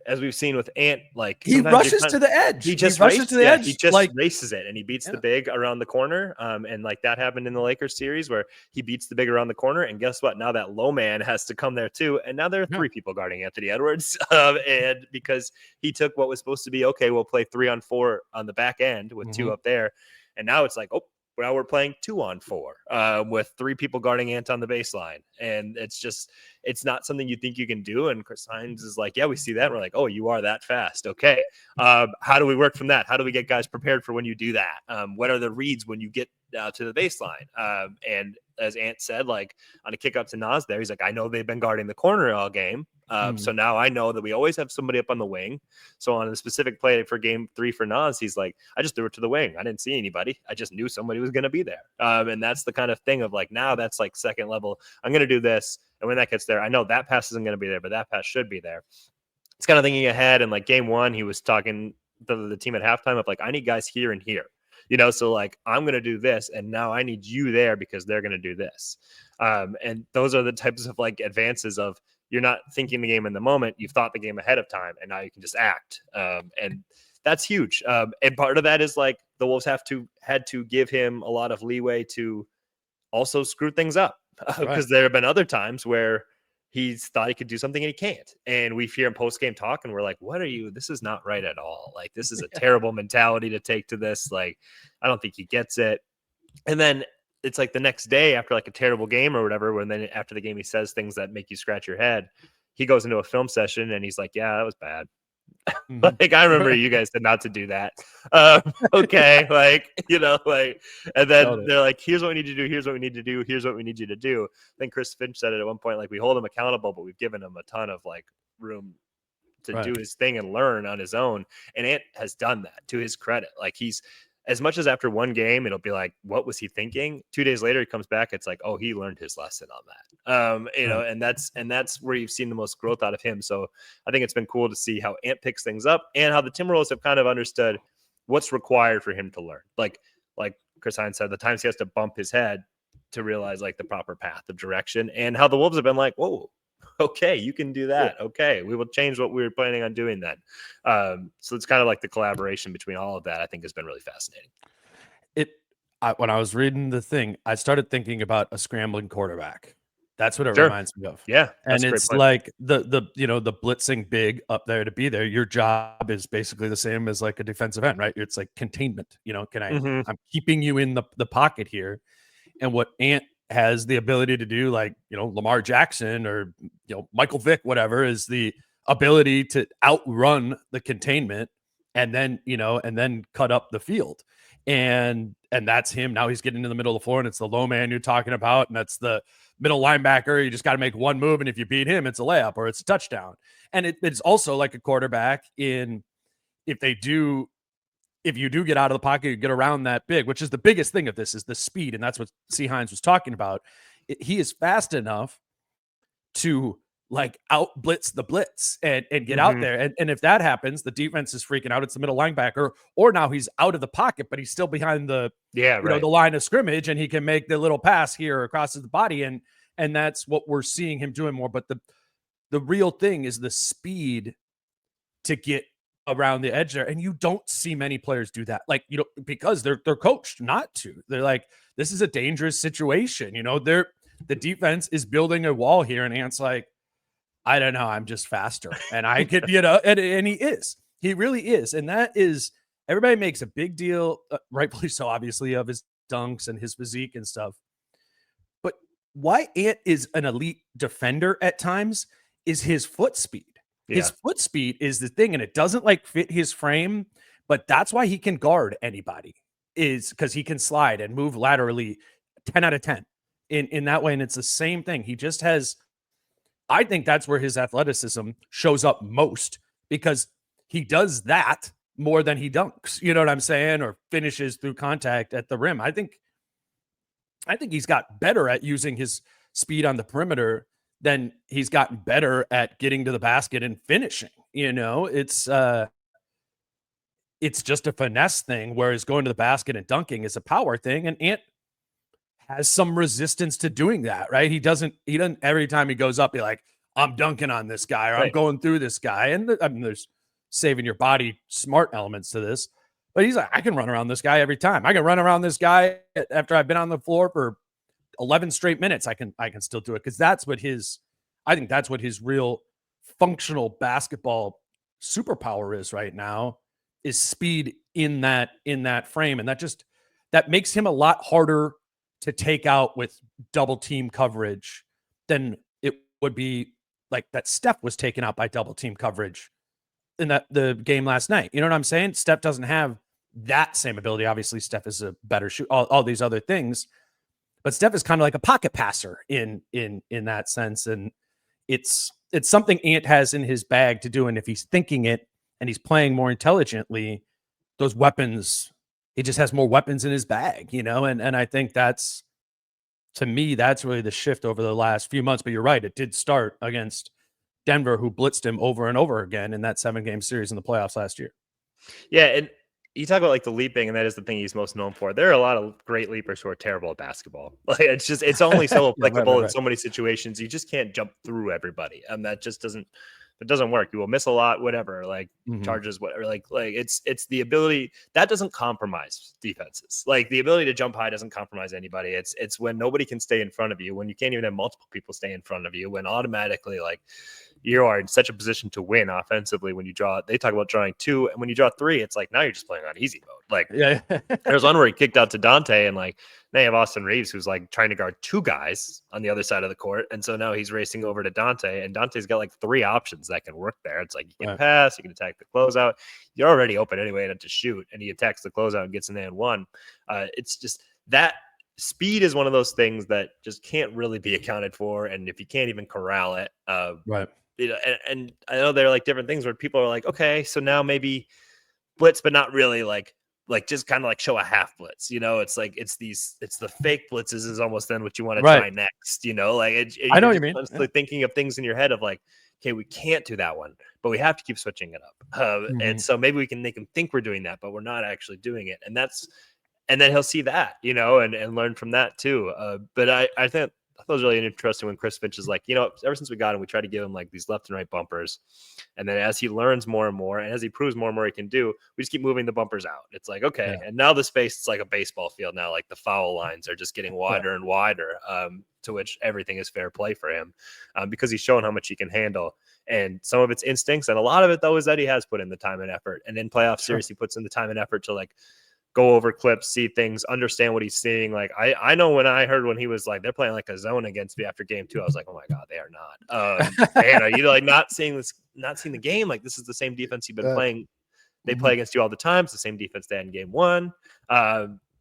as we've seen with Ant, like he sometimes rushes to the edge. he just rushes to the edge. he just like, races it and he beats Yeah. the big around the corner. And like that happened in the Lakers series where he beats the big around the corner. And guess what? Now that low man has to come there too. And now there are 3 people guarding Anthony Edwards. And because he took what was supposed to be, okay, we'll play 3-on-4 on the back end with 2 up there. And now it's like, oh, now we're playing 2-on-4 with 3 people guarding Ant on the baseline. And it's not something you think you can do. And Chris Hines is like, yeah, we see that. And we're like, oh, you are that fast. Okay. How do we work from that? How do we get guys prepared for when you do that? What are the reads when you get to the baseline? And as Ant said, like on a kick up to Nas there, he's like, I know they've been guarding the corner all game. So now I know that we always have somebody up on the wing. So on a specific play for game 3 for Nas, he's like, I just threw it to the wing. I didn't see anybody. I just knew somebody was going to be there. And that's the kind of thing of like, now that's like second level. I'm going to do this. And when that gets there, I know that pass isn't going to be there, but that pass should be there. It's kind of thinking ahead. And like game 1, he was talking to the team at halftime of like, I need guys here and here. So like, I'm going to do this. And now I need you there because they're going to do this. And those are the types of like advances of, you're not thinking the game in the moment. You've thought the game ahead of time, and now you can just act. And that's huge. And part of that is like the Wolves had to give him a lot of leeway to also screw things up because there have been other times where he's thought he could do something and he can't. And we hear him post-game talk and we're like, what are you? This is not right at all. Like, this is a terrible mentality to take to this. Like, I don't think he gets it. And then it's like the next day after like a terrible game or whatever, when then after the game, he says things that make you scratch your head. He goes into a film session and he's like, yeah, that was bad. Like, I remember you guys said not to do that. Okay. Like, and then they're like, here's what we need to do. Here's what we need to do. Here's what we need you to do. I think Chris Finch said it at one point, like, we hold him accountable, but we've given him a ton of like room to do his thing and learn on his own. And Ant has done that, to his credit. Like, he's, as much as after one game, it'll be like, what was he thinking? 2 days later, he comes back. It's like, oh, he learned his lesson on that. And that's where you've seen the most growth out of him. So I think it's been cool to see how Ant picks things up and how the Timberwolves have kind of understood what's required for him to learn. Like Chris Hines said, the times he has to bump his head to realize like the proper path of direction, and how the Wolves have been like, whoa, okay, you can do that. Okay, we will change what we were planning on doing then. So it's kind of like the collaboration between all of that, I think, has been really fascinating. When I was reading the thing, I started thinking about a scrambling quarterback. That's what it reminds me of. Yeah. And it's like the blitzing big up there to be there. Your job is basically the same as like a defensive end, right? It's like containment. I'm keeping you in the pocket here. And what Ant has the ability to do, like, Lamar Jackson or, Michael Vick, whatever, is the ability to outrun the containment and then cut up the field. And that's him. Now he's getting into the middle of the floor, and it's the low man you're talking about. And that's the middle linebacker. You just got to make one move. And if you beat him, it's a layup or it's a touchdown. And it's also like a quarterback if you do get out of the pocket, you get around that big, which is the biggest thing of this, is the speed. And that's what C. Hines was talking about. He is fast enough to like out blitz the blitz and get out there. And if that happens, the defense is freaking out. It's the middle linebacker, or now he's out of the pocket, but he's still behind the line of scrimmage, and he can make the little pass here across his body. And that's what we're seeing him doing more. But the real thing is the speed to get around the edge there. And you don't see many players do that. Like, because they're coached not to. They're like, this is a dangerous situation. The defense is building a wall here, and Ant's like, I don't know, I'm just faster. And I could, and he is. He really is. And that is, everybody makes a big deal, rightfully so, obviously, of his dunks and his physique and stuff. But why Ant is an elite defender at times is his foot speed. Yeah. His foot speed is the thing, and it doesn't like fit his frame, but that's why he can guard anybody, is because he can slide and move laterally 10 out of 10 in that way. And it's the same thing. He just has, I think that's where his athleticism shows up most, because he does that more than he dunks, you know what I'm saying? Or finishes through contact at the rim. I think he's got better at using his speed on the perimeter than he's gotten better at getting to the basket and finishing. It's it's just a finesse thing, whereas going to the basket and dunking is a power thing. And Ant has some resistance to doing that, right? He doesn't every time he goes up, be like, I'm dunking on this guy, or I'm going through this guy. And I mean, there's saving your body smart elements to this. But he's like, I can run around this guy every time. I can run around this guy after I've been on the floor for 11 straight minutes. I can still do it, because I think that's what his real functional basketball superpower is right now, is speed in that frame. And that makes him a lot harder to take out with double team coverage than it would be like that Steph was taken out by double team coverage in the game last night. You know what I'm saying? Steph doesn't have that same ability. Obviously, Steph is a better shooter, all these other things, but Steph is kind of like a pocket passer in that sense. And it's something Ant has in his bag to do. And if he's thinking it and he's playing more intelligently, those weapons, he just has more weapons in his bag, you know? And I think to me, that's really the shift over the last few months. But you're right. It did start against Denver, who blitzed him over and over again in that 7-game series in the playoffs last year. Yeah. And you talk about like the leaping, and that is the thing he's most known for. There are a lot of great leapers who are terrible at basketball. Like it's only so applicable in so many situations. You just can't jump through everybody. And that just doesn't work. You will miss a lot, whatever, like charges, whatever, like it's the ability that doesn't compromise defenses. Like the ability to jump high doesn't compromise anybody. It's when nobody can stay in front of you, when you can't even have multiple people stay in front of you, when automatically like you are in such a position to win offensively. When you draw, they talk about drawing 2, and when you draw 3, it's like now you're just playing on easy mode. Like there's one where he kicked out to Dante, and like now you have Austin Reeves, who's like trying to guard 2 guys on the other side of the court, and so now he's racing over to Dante, and Dante's got like 3 options that can work there. It's like you can pass, you can attack the closeout. You're already open anyway to shoot, and he attacks the closeout and gets in there and one. It's just that speed is one of those things that just can't really be accounted for, and if you can't even corral it, you know, and I know there are like different things where people are like, okay, so now maybe blitz, but not really like just kind of like show a half blitz, you know? It's like it's the fake blitzes is almost then what you want to try next, you know? Like I know what you mean. Constantly thinking of things in your head of like, okay, we can't do that one, but we have to keep switching it up, and so maybe we can make him think we're doing that, but we're not actually doing it, and then he'll see that, you know, and learn from that too. But I think. I thought it was really interesting when Chris Finch is like, you know, ever since we got him, we try to give him like these left and right bumpers. And then as he learns more and more, and as he proves more and more he can do, we just keep moving the bumpers out. It's like, okay. Yeah. And now the space, it's like a baseball field now, like the foul lines are just getting wider and wider, to which everything is fair play for him, because he's shown how much he can handle. And some of it's instincts. And a lot of it, though, is that he has put in the time and effort. And in playoff series, he puts in the time and effort to like, go over clips, see things, understand what he's seeing. Like I know when he was like, they're playing like a zone against me after game 2, I was like, oh my God, they are not. Man, are you like not seeing the game? Like this is the same defense you've been playing. They play against you all the time. It's the same defense they had in game 1.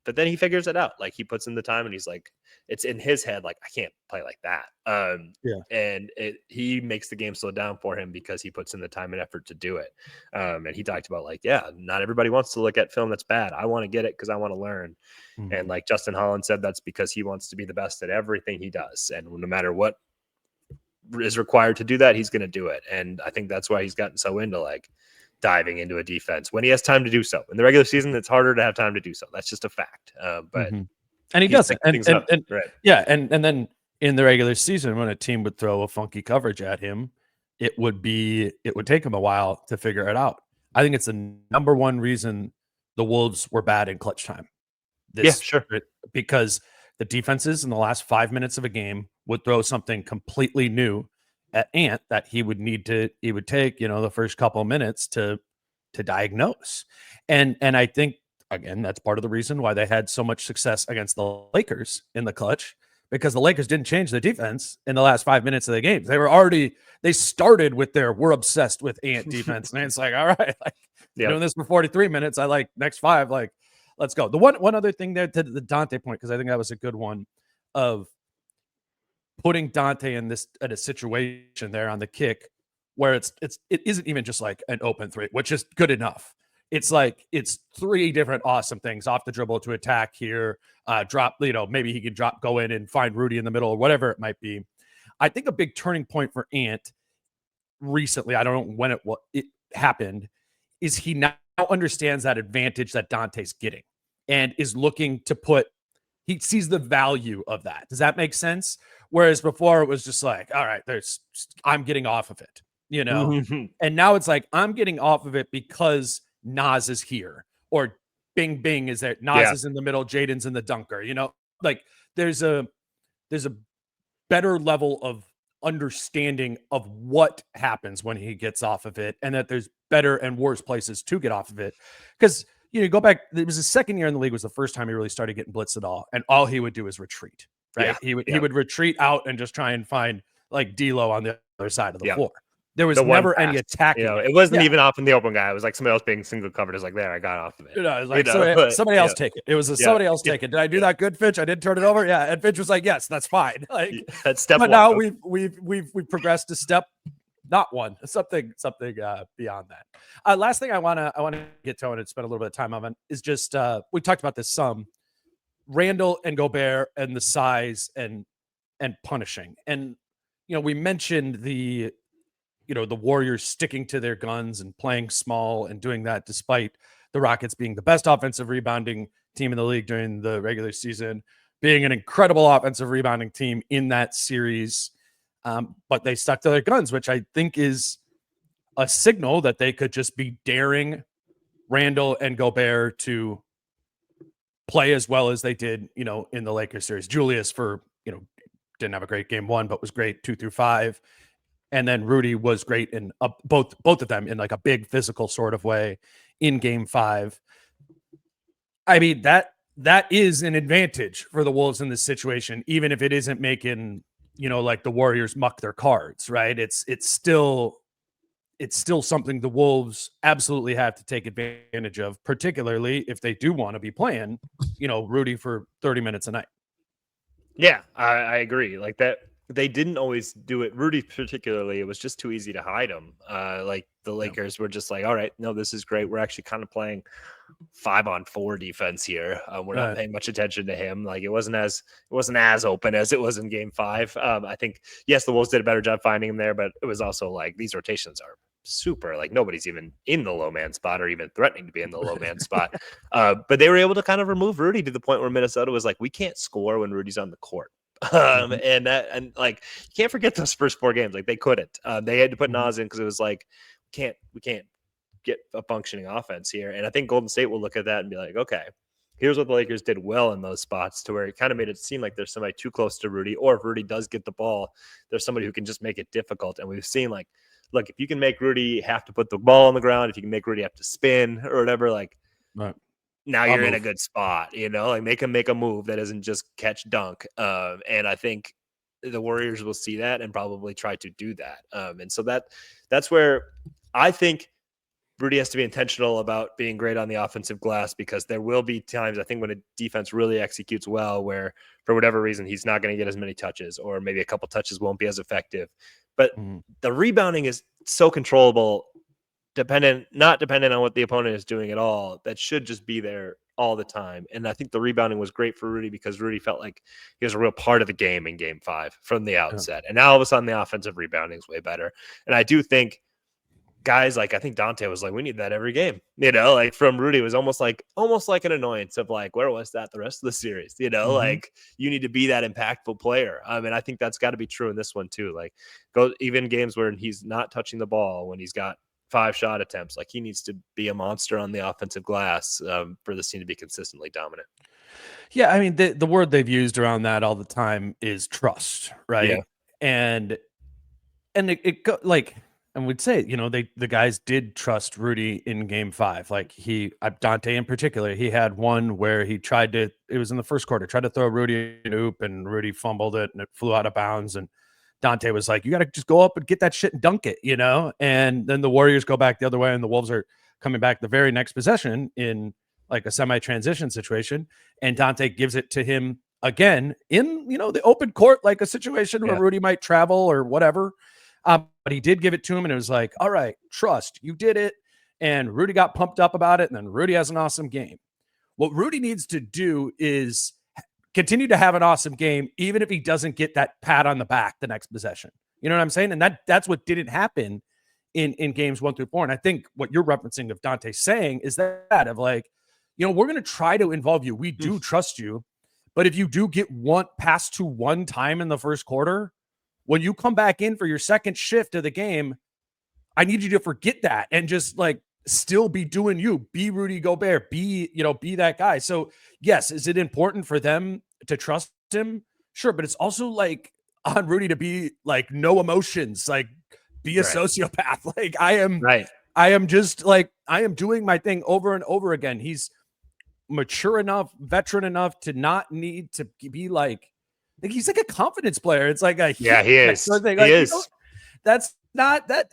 But then he figures it out. Like he puts in the time, and he's like, it's in his head, like I can't play like that. And he makes the game slow down for him because he puts in the time and effort to do it. And he talked about like, yeah, not everybody wants to look at film that's bad. I want to get it because I want to learn. And like Justin Holland said, that's because he wants to be the best at everything he does. And no matter what is required to do that, he's going to do it. And I think that's why he's gotten so into like diving into a defense when he has time to do so. In the regular season, it's harder to have time to do so. That's just a fact. But and he doesn't. And then in the regular season, when a team would throw a funky coverage at him, it would take him a while to figure it out. I think it's the number one reason the Wolves were bad in clutch time. Because the defenses in the last 5 minutes of a game would throw something completely new at Ant that he would take, you know, the first couple of minutes to diagnose. And I think, again, that's part of the reason why they had so much success against the Lakers in the clutch, because the Lakers didn't change the defense in the last 5 minutes of the game. They started with we're obsessed with Ant defense. And it's like, all right, like doing this for 43 minutes. I like next 5, like, let's go. The one other thing there to the Dante point, because I think that was a good one, of putting Dante in a situation there on the kick where it isn't even just like an open 3, which is good enough. It's like it's 3 different awesome things: off the dribble to attack here, drop, you know, maybe he can go in and find Rudy in the middle or whatever it might be. I think a big turning point for Ant recently, I don't know when it happened, is he now understands that advantage that Dante's getting and is looking to he sees the value of that. Does that make sense? Whereas before it was just like, all right, I'm getting off of it, and now it's like, I'm getting off of it because Nas is here, or Bing Bing is there. Nas is in the middle. Jaden's in the dunker, like there's a better level of understanding of what happens when he gets off of it, and that there's better and worse places to get off of it. Because you go back, it was his second year in the league, was the first time he really started getting blitzed at all, and all he would do is retreat. Right? He would retreat out and just try and find like D'Lo on the other side of the floor. There was never any attacking. It wasn't even off in the open guy. It was like somebody else being single covered. It's like, there, I got off of it. It was like, somebody else take it. It was somebody else take it. Did I do that good, Fitch? I did turn it over. Yeah, and Fitch was like, yes, that's fine. Like that's step but one. Now we've progressed to step not one, something beyond that. Last thing I want to get to and spend a little bit of time on is just we talked about this some. Randle and Gobert and the size and punishing. And we mentioned the Warriors sticking to their guns and playing small and doing that despite the Rockets being the best offensive rebounding team in the league during the regular season, being an incredible offensive rebounding team in that series. But they stuck to their guns, which I think is a signal that they could just be daring Randle and Gobert to play as well as they did, in the Lakers series. Julius didn't have a great game 1, but was great 2 through 5. And then Rudy was great in both of them in like a big physical sort of way in game 5. I mean, that is an advantage for the Wolves in this situation, even if it isn't making, like the Warriors muck their cards, right? It's still something the Wolves absolutely have to take advantage of, particularly if they do want to be playing, Rudy for 30 minutes a night. Yeah, I agree. Like that, they didn't always do it. Rudy particularly, it was just too easy to hide him. Like the Lakers were just like, all right, no, this is great. We're actually kind of playing 5-on-4 defense here. We're not paying much attention to him. Like it wasn't as open as it was in game 5. I think, yes, the Wolves did a better job finding him there, but it was also like these rotations are super, like nobody's even in the low man spot or even threatening to be in the low man spot. But they were able to kind of remove Rudy to the point where Minnesota was like, we can't score when Rudy's on the court. And like, you can't forget those first 4 games. Like they couldn't. They had to put Nas in because it was like, we can't get a functioning offense here. And I think Golden State will look at that and be like, okay, here's what the Lakers did well in those spots, to where it kind of made it seem like there's somebody too close to Rudy, or if Rudy does get the ball, there's somebody who can just make it difficult. And we've seen like, look, if you can make Rudy have to put the ball on the ground, if you can make Rudy have to spin or whatever, like now you're in a good spot, like make him make a move that isn't just catch dunk. And I think the Warriors will see that and probably try to do that. And so that's where I think Rudy has to be intentional about being great on the offensive glass, because there will be times, I think, when a defense really executes well, where for whatever reason, he's not going to get as many touches, or maybe a couple touches won't be as effective. But the rebounding is so controllable, not dependent on what the opponent is doing at all. That should just be there all the time. And I think the rebounding was great for Rudy, because Rudy felt like he was a real part of the game in game 5 from the outset. And now all of a sudden the offensive rebounding is way better. And I do think guys, like I think Dante was like, we need that every game, like from Rudy, it was almost like an annoyance of like, where was that the rest of the series? Like you need to be that impactful player. And I think that's got to be true in this one too. Like go even games where he's not touching the ball, when he's got 5 shot attempts, like he needs to be a monster on the offensive glass for this team to be consistently dominant. Yeah, I mean the word they've used around that all the time is trust, right? Yeah. And it go like. And we'd say, the guys did trust Rudy in game 5. Like Dante in particular, he had one where he it was in the first quarter, tried to throw Rudy an oop, and Rudy fumbled it and it flew out of bounds. And Dante was like, you got to just go up and get that shit and dunk it, And then the Warriors go back the other way, and the Wolves are coming back the very next possession in like a semi-transition situation. And Dante gives it to him again in, the open court, like a situation where Rudy might travel or whatever. But he did give it to him, and it was like, all right, trust, you did it. And Rudy got pumped up about it, and then Rudy has an awesome game. What Rudy needs to do is continue to have an awesome game, even if he doesn't get that pat on the back the next possession. You know what I'm saying? And that's what didn't happen in games 1 through 4. And I think what you're referencing of Dante saying is that of like, we're going to try to involve you. We do trust you. But if you do get pass to one time in the first quarter, when you come back in for your second shift of the game, I need you to forget that and just like still be doing you. Be Rudy Gobert. Be that guy. So yes, is it important for them to trust him? Sure, but it's also like on Rudy to be like no emotions, like be a sociopath. Like I am just like I am doing my thing over and over again. He's mature enough, veteran enough to not need to be like he's like a confidence player. It's like he is. Like, he is. That's not that.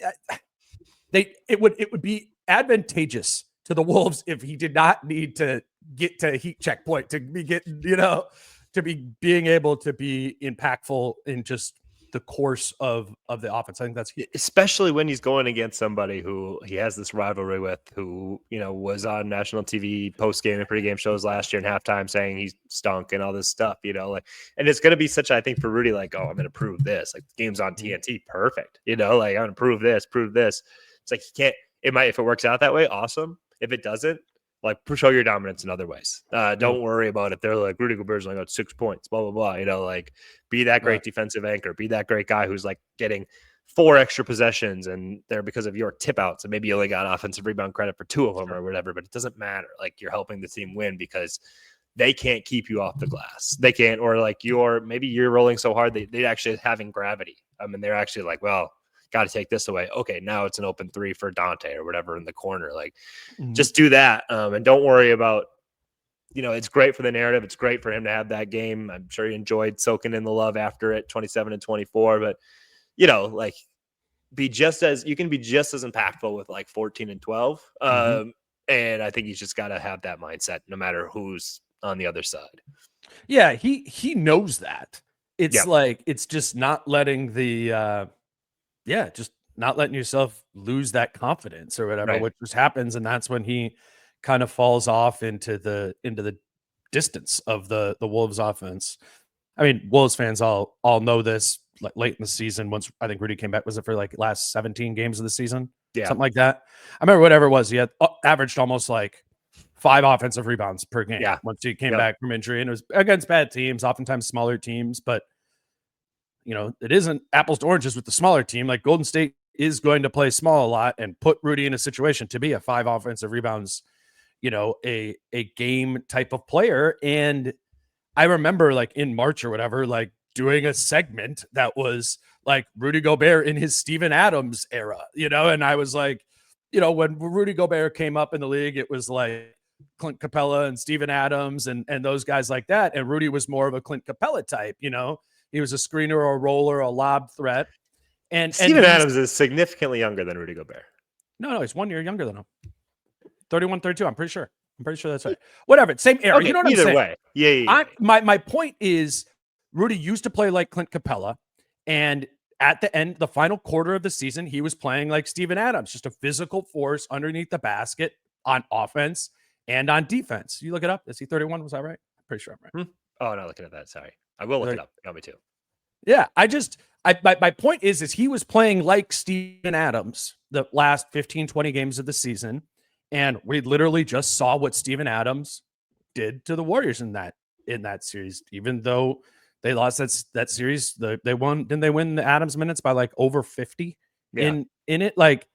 It would be advantageous to the Wolves if he did not need to get to heat checkpoint to be getting, to be being able to be impactful in just the course of the offense. I think that's especially when he's going against somebody who he has this rivalry with, who was on national TV post-game and pre-game shows last year and halftime saying he stunk and all this stuff, like, and it's going to be such, I think, for Rudy, like, oh, I'm going to prove this, like the game's on TNT, perfect, like I'm going to prove this. It's like he can't. It might, if it works out that way, awesome. If it doesn't, like, show your dominance in other ways. Don't worry about it. They're like, Rudy Gobert's only got 6 points, blah, blah, blah. Like, be that great defensive anchor. Be that great guy who's, like, getting 4 extra possessions and they're because of your tip outs. And maybe you only got offensive rebound credit for 2 of them or whatever, but it doesn't matter. Like, you're helping the team win because they can't keep you off the glass. They can't, or, like, maybe you're rolling so hard they actually having gravity. I mean, they're actually like, well, got to take this away. Okay, now it's an open 3 for Dante or whatever in the corner. Like, just do that, and don't worry about. It's great for the narrative. It's great for him to have that game. I'm sure he enjoyed soaking in the love after it, 27 and 24. But like, you can be just as impactful with like 14 and 12. And I think he's just got to have that mindset, no matter who's on the other side. Yeah, he knows that. It's like it's just not letting the. Just not letting yourself lose that confidence or whatever, which just happens. And that's when he kind of falls off into the distance of the Wolves offense. I mean, Wolves fans all know this, like late in the season, once I think Rudy came back, was it for like last 17 games of the season? Yeah. Something like that. I remember whatever it was, he had averaged almost like 5 offensive rebounds per game once he came back from injury. And it was against bad teams, oftentimes smaller teams, but it isn't apples to oranges with the smaller team. Like Golden State is going to play small a lot and put Rudy in a situation to be a 5 offensive rebounds, a game type of player. And I remember like in March or whatever, like doing a segment that was like Rudy Gobert in his Steven Adams era, and I was like, when Rudy Gobert came up in the league, it was like Clint Capella and Steven Adams and those guys like that. And Rudy was more of a Clint Capella type, He was a screener, a roller, a lob threat. And Steven Adams is significantly younger than Rudy Gobert. No, he's 1 year younger than him. 31, 32. I'm pretty sure that's right. Whatever. Same era. Okay, you know what I'm saying? Either way. Yeah. My point is Rudy used to play like Clint Capella. And at the final quarter of the season, he was playing like Steven Adams, just a physical force underneath the basket on offense and on defense. You look it up. Is he 31? Was that right? I'm pretty sure I'm right. Oh, not looking at that. Sorry. I will look it up. Got me too. Yeah, my point is he was playing like Steven Adams the last 15, 20 games of the season. And we literally just saw what Steven Adams did to the Warriors in that series. Even though they lost that series, they won. Didn't they win the Adams minutes by like over 50 in it? Like,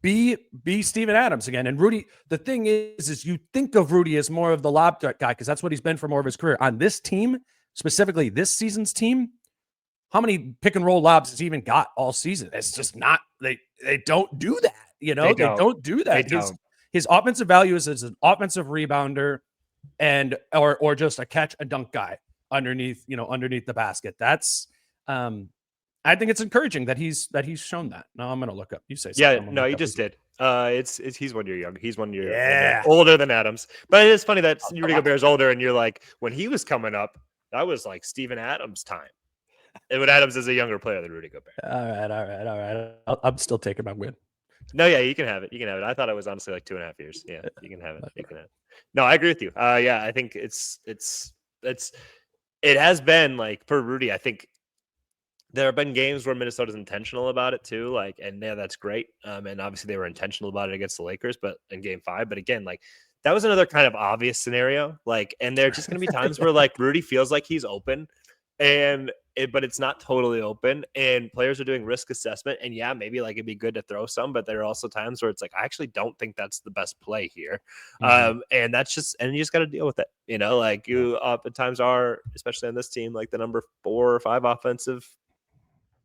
be Steven Adams again. And Rudy, the thing is you think of Rudy as more of the lob threat guy because that's what he's been for more of his career. On this team, specifically this season's team, how many pick and roll lobs has he even got all season? It's just not, they don't do that. They don't do that. His offensive value is as an offensive rebounder and or just a catch and dunk guy underneath the basket. That's I think it's encouraging that he's shown that. No, I'm going to look up. You say something. Yeah, no, you just did. He's 1 year younger. He's 1 year older than Adams. But it is funny that Rudy Gobert's older, and you're like, when he was coming up, that was like Steven Adams' time. And when Adams is a younger player than Rudy Gobert. All right. I'm still taking my win. No, yeah, you can have it. I thought it was honestly like 2.5 years. Yeah, you can have it. You can have it. No, I agree with you. I think it has been like for Rudy. I think there have been games where Minnesota's intentional about it too. Like, and yeah, that's great. And obviously they were intentional about it against the Lakers, but in game 5, but again, like that was another kind of obvious scenario. Like, and there are just going to be times where like Rudy feels like he's open but it's not totally open and players are doing risk assessment. And yeah, maybe like it'd be good to throw some, but there are also times where it's like, I actually don't think that's the best play here. And that's just, and you just got to deal with it. You know, like you oftentimes are, especially on this team, like the number 4 or 5 offensive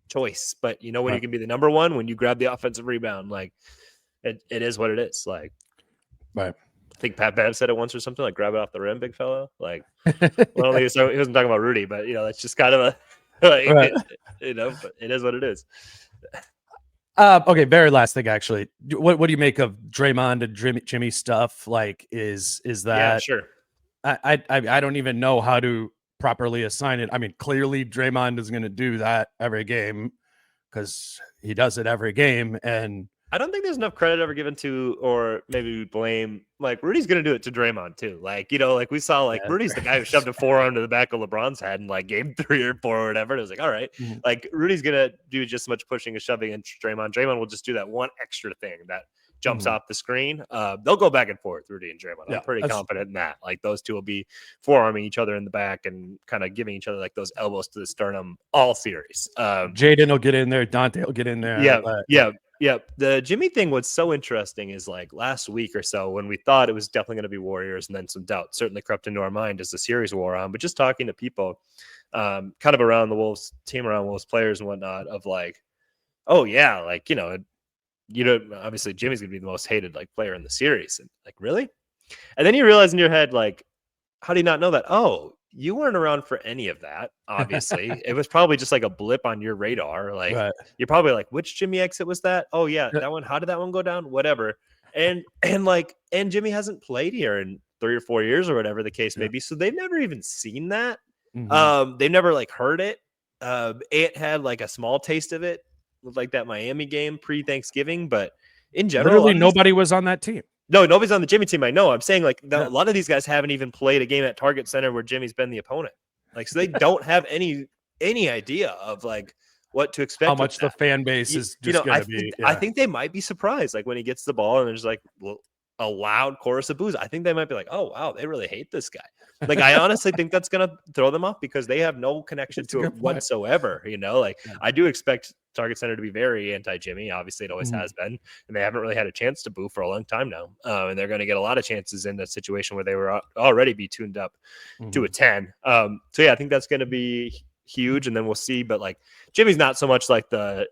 choice, but you know, when you can be the number 1, when you grab the offensive rebound, like it is what it is. Like, right. I think Pat Bev said it once or something, like grab it off the rim, big fellow. Like, well, he wasn't talking about Rudy, but you know, that's just kind of a, like, right. You know, but it is what it is. Okay, very last thing, actually. What do you make of Draymond and Jimmy stuff? Like, is that? Yeah, sure. I don't even know how to properly assign it. I mean, clearly Draymond is going to do that every game because he does it every game, and I don't think there's enough credit ever given to, or maybe blame. Like Rudy's going to do it to Draymond too. Like, you know, like we saw, like Rudy's the guy who shoved a forearm to the back of LeBron's head in like game 3 or 4 or whatever. It was like, all right, like Rudy's going to do just as much pushing and shoving, and Draymond will just do that one extra thing that jumps off the screen. They'll go back and forth, Rudy and Draymond. I'm pretty confident in that. Like those two will be forearming each other in the back and kind of giving each other like those elbows to the sternum all series. Jaden will get in there. Dante will get in there. Yeah. The Jimmy thing, what's so interesting is like last week or so when we thought it was definitely going to be Warriors, and then some doubt certainly crept into our mind as the series wore on. But just talking to people kind of around the Wolves team, around Wolves players and whatnot, of like, oh yeah, like, you know, obviously Jimmy's gonna be the most hated like player in the series. And like, really? And then you realize in your head, like, how do you not know that? Oh, you weren't around for any of that. Obviously, it was probably just like a blip on your radar. Like you're probably like, which Jimmy exit was that? Oh yeah, that one. How did that one go down? Whatever. And Jimmy hasn't played here in 3 or 4 years or whatever the case may be. So they've never even seen that. They've never like heard it. It had like a small taste of it with like that Miami game pre-Thanksgiving, but in general, literally nobody was on that team. No, nobody's on the Jimmy team. I know. I'm saying like a lot of these guys haven't even played a game at Target Center where Jimmy's been the opponent. Like, so they don't have any idea of like what to expect. How much the fan base is just going to be. I think they might be surprised. Like when he gets the ball and there's like a loud chorus of boos. I think they might be like, oh wow, they really hate this guy. Like I honestly think that's going to throw them off because they have no connection to it whatsoever. You know, like I do expect Target Center to be very anti-Jimmy. Obviously, it always has been, and they haven't really had a chance to boo for a long time now. And they're going to get a lot of chances in that situation where they were already be tuned up to a 10. So yeah, I think that's going to be huge, and then we'll see. But like Jimmy's not so much like the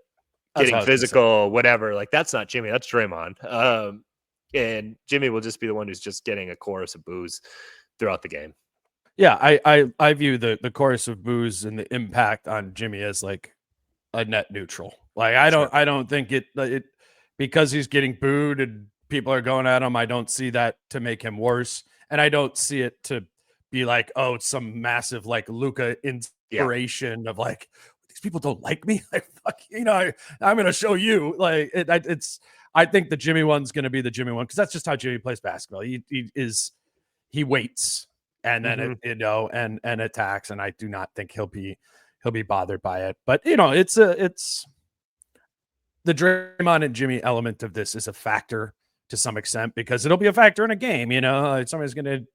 getting physical, whatever. Like that's not Jimmy. That's Draymond. And Jimmy will just be the one who's just getting a chorus of boos throughout the game. Yeah, I view the chorus of boos and the impact on Jimmy as like a net neutral. Like I don't think it because he's getting booed and people are going at him. I don't see that to make him worse, and I don't see it to be like, oh, it's some massive like Luka inspiration of like these people don't like me. Like fuck, you know, I'm gonna show you. Like it's. I think the Jimmy one's gonna be the Jimmy one because that's just how Jimmy plays basketball. He waits and then and attacks, and I do not think he'll be bothered by it. But you know, it's the Draymond and Jimmy element of this is a factor to some extent because it'll be a factor in a game. You know, somebody's going to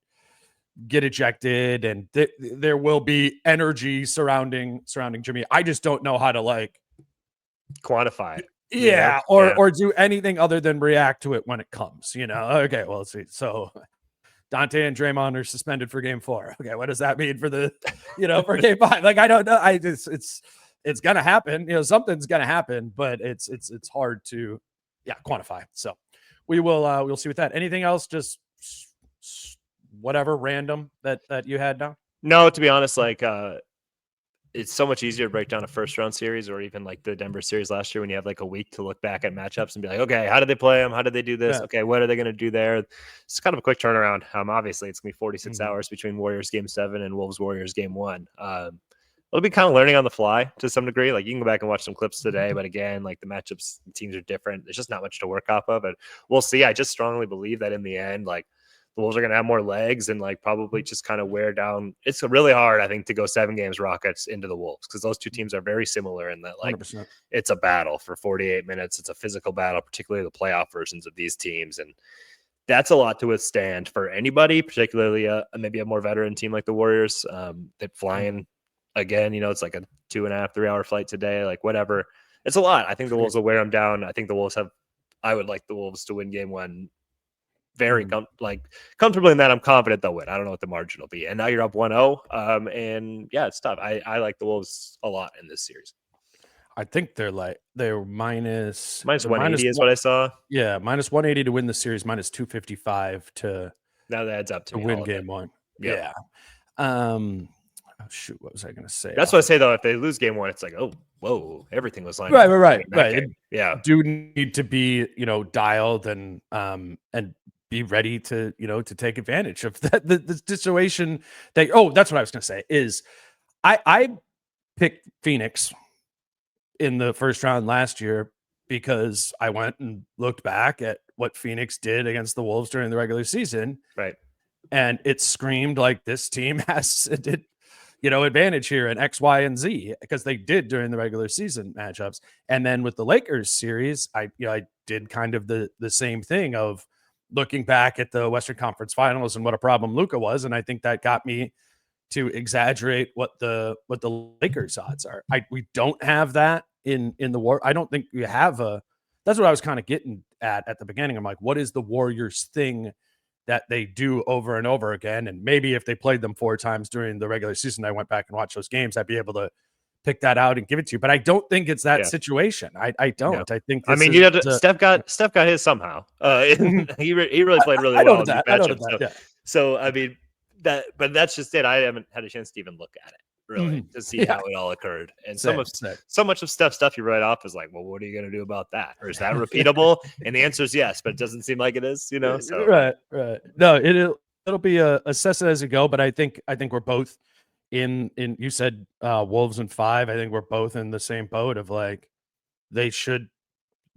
get ejected, and there will be energy surrounding Jimmy. I just don't know how to like quantify it. Yeah, or do anything other than react to it when it comes. You know, okay, well, let's see. So Dante and Draymond are suspended for game 4. Okay, what does that mean for for game 5? Like, I don't know. It's gonna happen. You know, something's gonna happen, but it's hard to quantify. So we'll see with that. Anything else? Just whatever random that you had now? No, to be honest, like it's so much easier to break down a first round series or even like the Denver series last year when you have like a week to look back at matchups and be like, okay, how did they play them? How did they do this? Okay, what are they going to do there? It's kind of a quick turnaround. Obviously, it's going to be 46 hours between Warriors game 7 and Wolves Warriors game 1. It'll be kind of learning on the fly to some degree. Like you can go back and watch some clips today, but again, like the matchups, the teams are different. There's just not much to work off of, and we'll see. I just strongly believe that in the end, like the Wolves are going to have more legs and like probably just kind of wear down. It's really hard, I think, to go 7 games Rockets into the Wolves because those two teams are very similar in that like 100%. It's a battle for 48 minutes. It's a physical battle, particularly the playoff versions of these teams. And that's a lot to withstand for anybody, particularly maybe a more veteran team like the Warriors. That flying again, it's like a 2.5, 3 hour flight today, like whatever. It's a lot. I think the Wolves will wear them down. I think the Wolves I would like the Wolves to win game 1 very comfortably in that. I'm confident they'll win. I don't know what the margin will be. And now you're up 1-0. And yeah, it's tough. I like the Wolves a lot in this series. I think they're minus 180 is what I saw. Yeah, minus 180 to win the series, minus 255 to now that adds up to win game 1. Yeah. Oh, shoot, what was I going to say? That's what I say though. If they lose game 1, it's like, oh, whoa, everything was lined right. Yeah, do need to be dialed and be ready to to take advantage of the situation. That's what I was going to say. Is I picked Phoenix in the first round last year because I went and looked back at what Phoenix did against the Wolves during the regular season, right? And it screamed like this team has advantage here in X, Y, and Z because they did during the regular season matchups. And then with the Lakers series, I did kind of the same thing of looking back at the Western Conference Finals and what a problem Luka was. And I think that got me to exaggerate what the Lakers odds are. We don't have that in the war. I don't think we have that's what I was kind of getting at the beginning. I'm like, what is the Warriors thing that they do over and over again? And maybe if they played them 4 times during the regular season, I went back and watched those games, I'd be able to pick that out and give it to you. But I don't think it's that situation. I don't. Yeah. I think. Steph got his somehow. He really played really well in these matchups. So I mean but that's just it. I haven't had a chance to even look at it really to see how it all occurred. And so much of stuff you write off is like, well, what are you going to do about that? Or is that repeatable? And the answer is yes, but it doesn't seem like it is. So right. No, it'll be assess it as you go. But I think we're both in. You said Wolves in 5. I think we're both in the same boat of like they should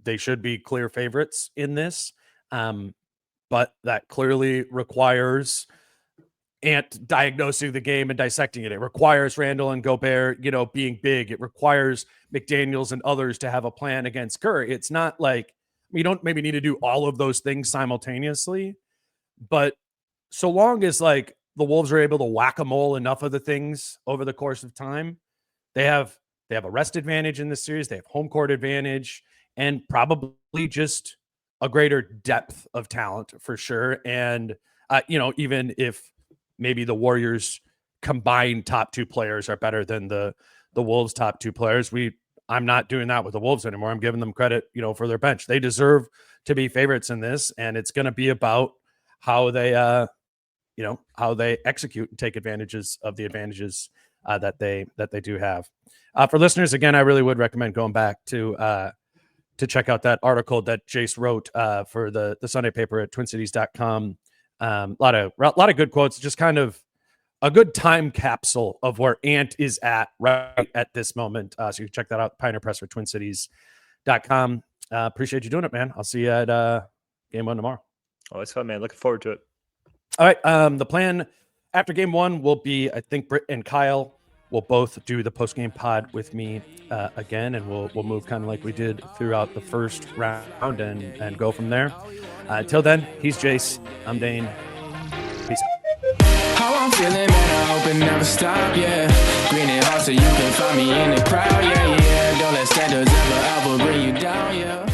be clear favorites in this, but that clearly requires diagnosing the game and dissecting it. It requires Randle and Gobert, being big. It requires McDaniels and others to have a plan against Curry. It's not like we don't maybe need to do all of those things simultaneously, but so long as like the Wolves are able to whack-a-mole enough of the things over the course of time, they have a rest advantage in this series. They have home court advantage and probably just a greater depth of talent for sure. And, even if maybe the Warriors combined top 2 players are better than the Wolves top 2 players. I'm not doing that with the Wolves anymore. I'm giving them credit, for their bench. They deserve to be favorites in this. And it's going to be about how they, how they execute and take advantages of the advantages that they do have. For listeners, again, I really would recommend going back to check out that article that Jace wrote for the Sunday paper at twincities.com. A lot of good quotes, just kind of a good time capsule of where Ant is at right at this moment. So you can check that out, Pioneer Press for twincities.com. Appreciate you doing it, man. I'll see you at game 1 tomorrow. Oh, it's fun, man. Looking forward to it. All right. The plan after game 1 will be, I think Britt and Kyle will both do the post-game pod with me again, and we'll move kind of like we did throughout the first round and go from there. Till then, he's Jace. I'm Dane. Peace out. How I'm feeling, man, I hope it never stop, yeah. Green and hard so you can find me in the crowd, yeah. Don't let standards ever bring you down, yeah.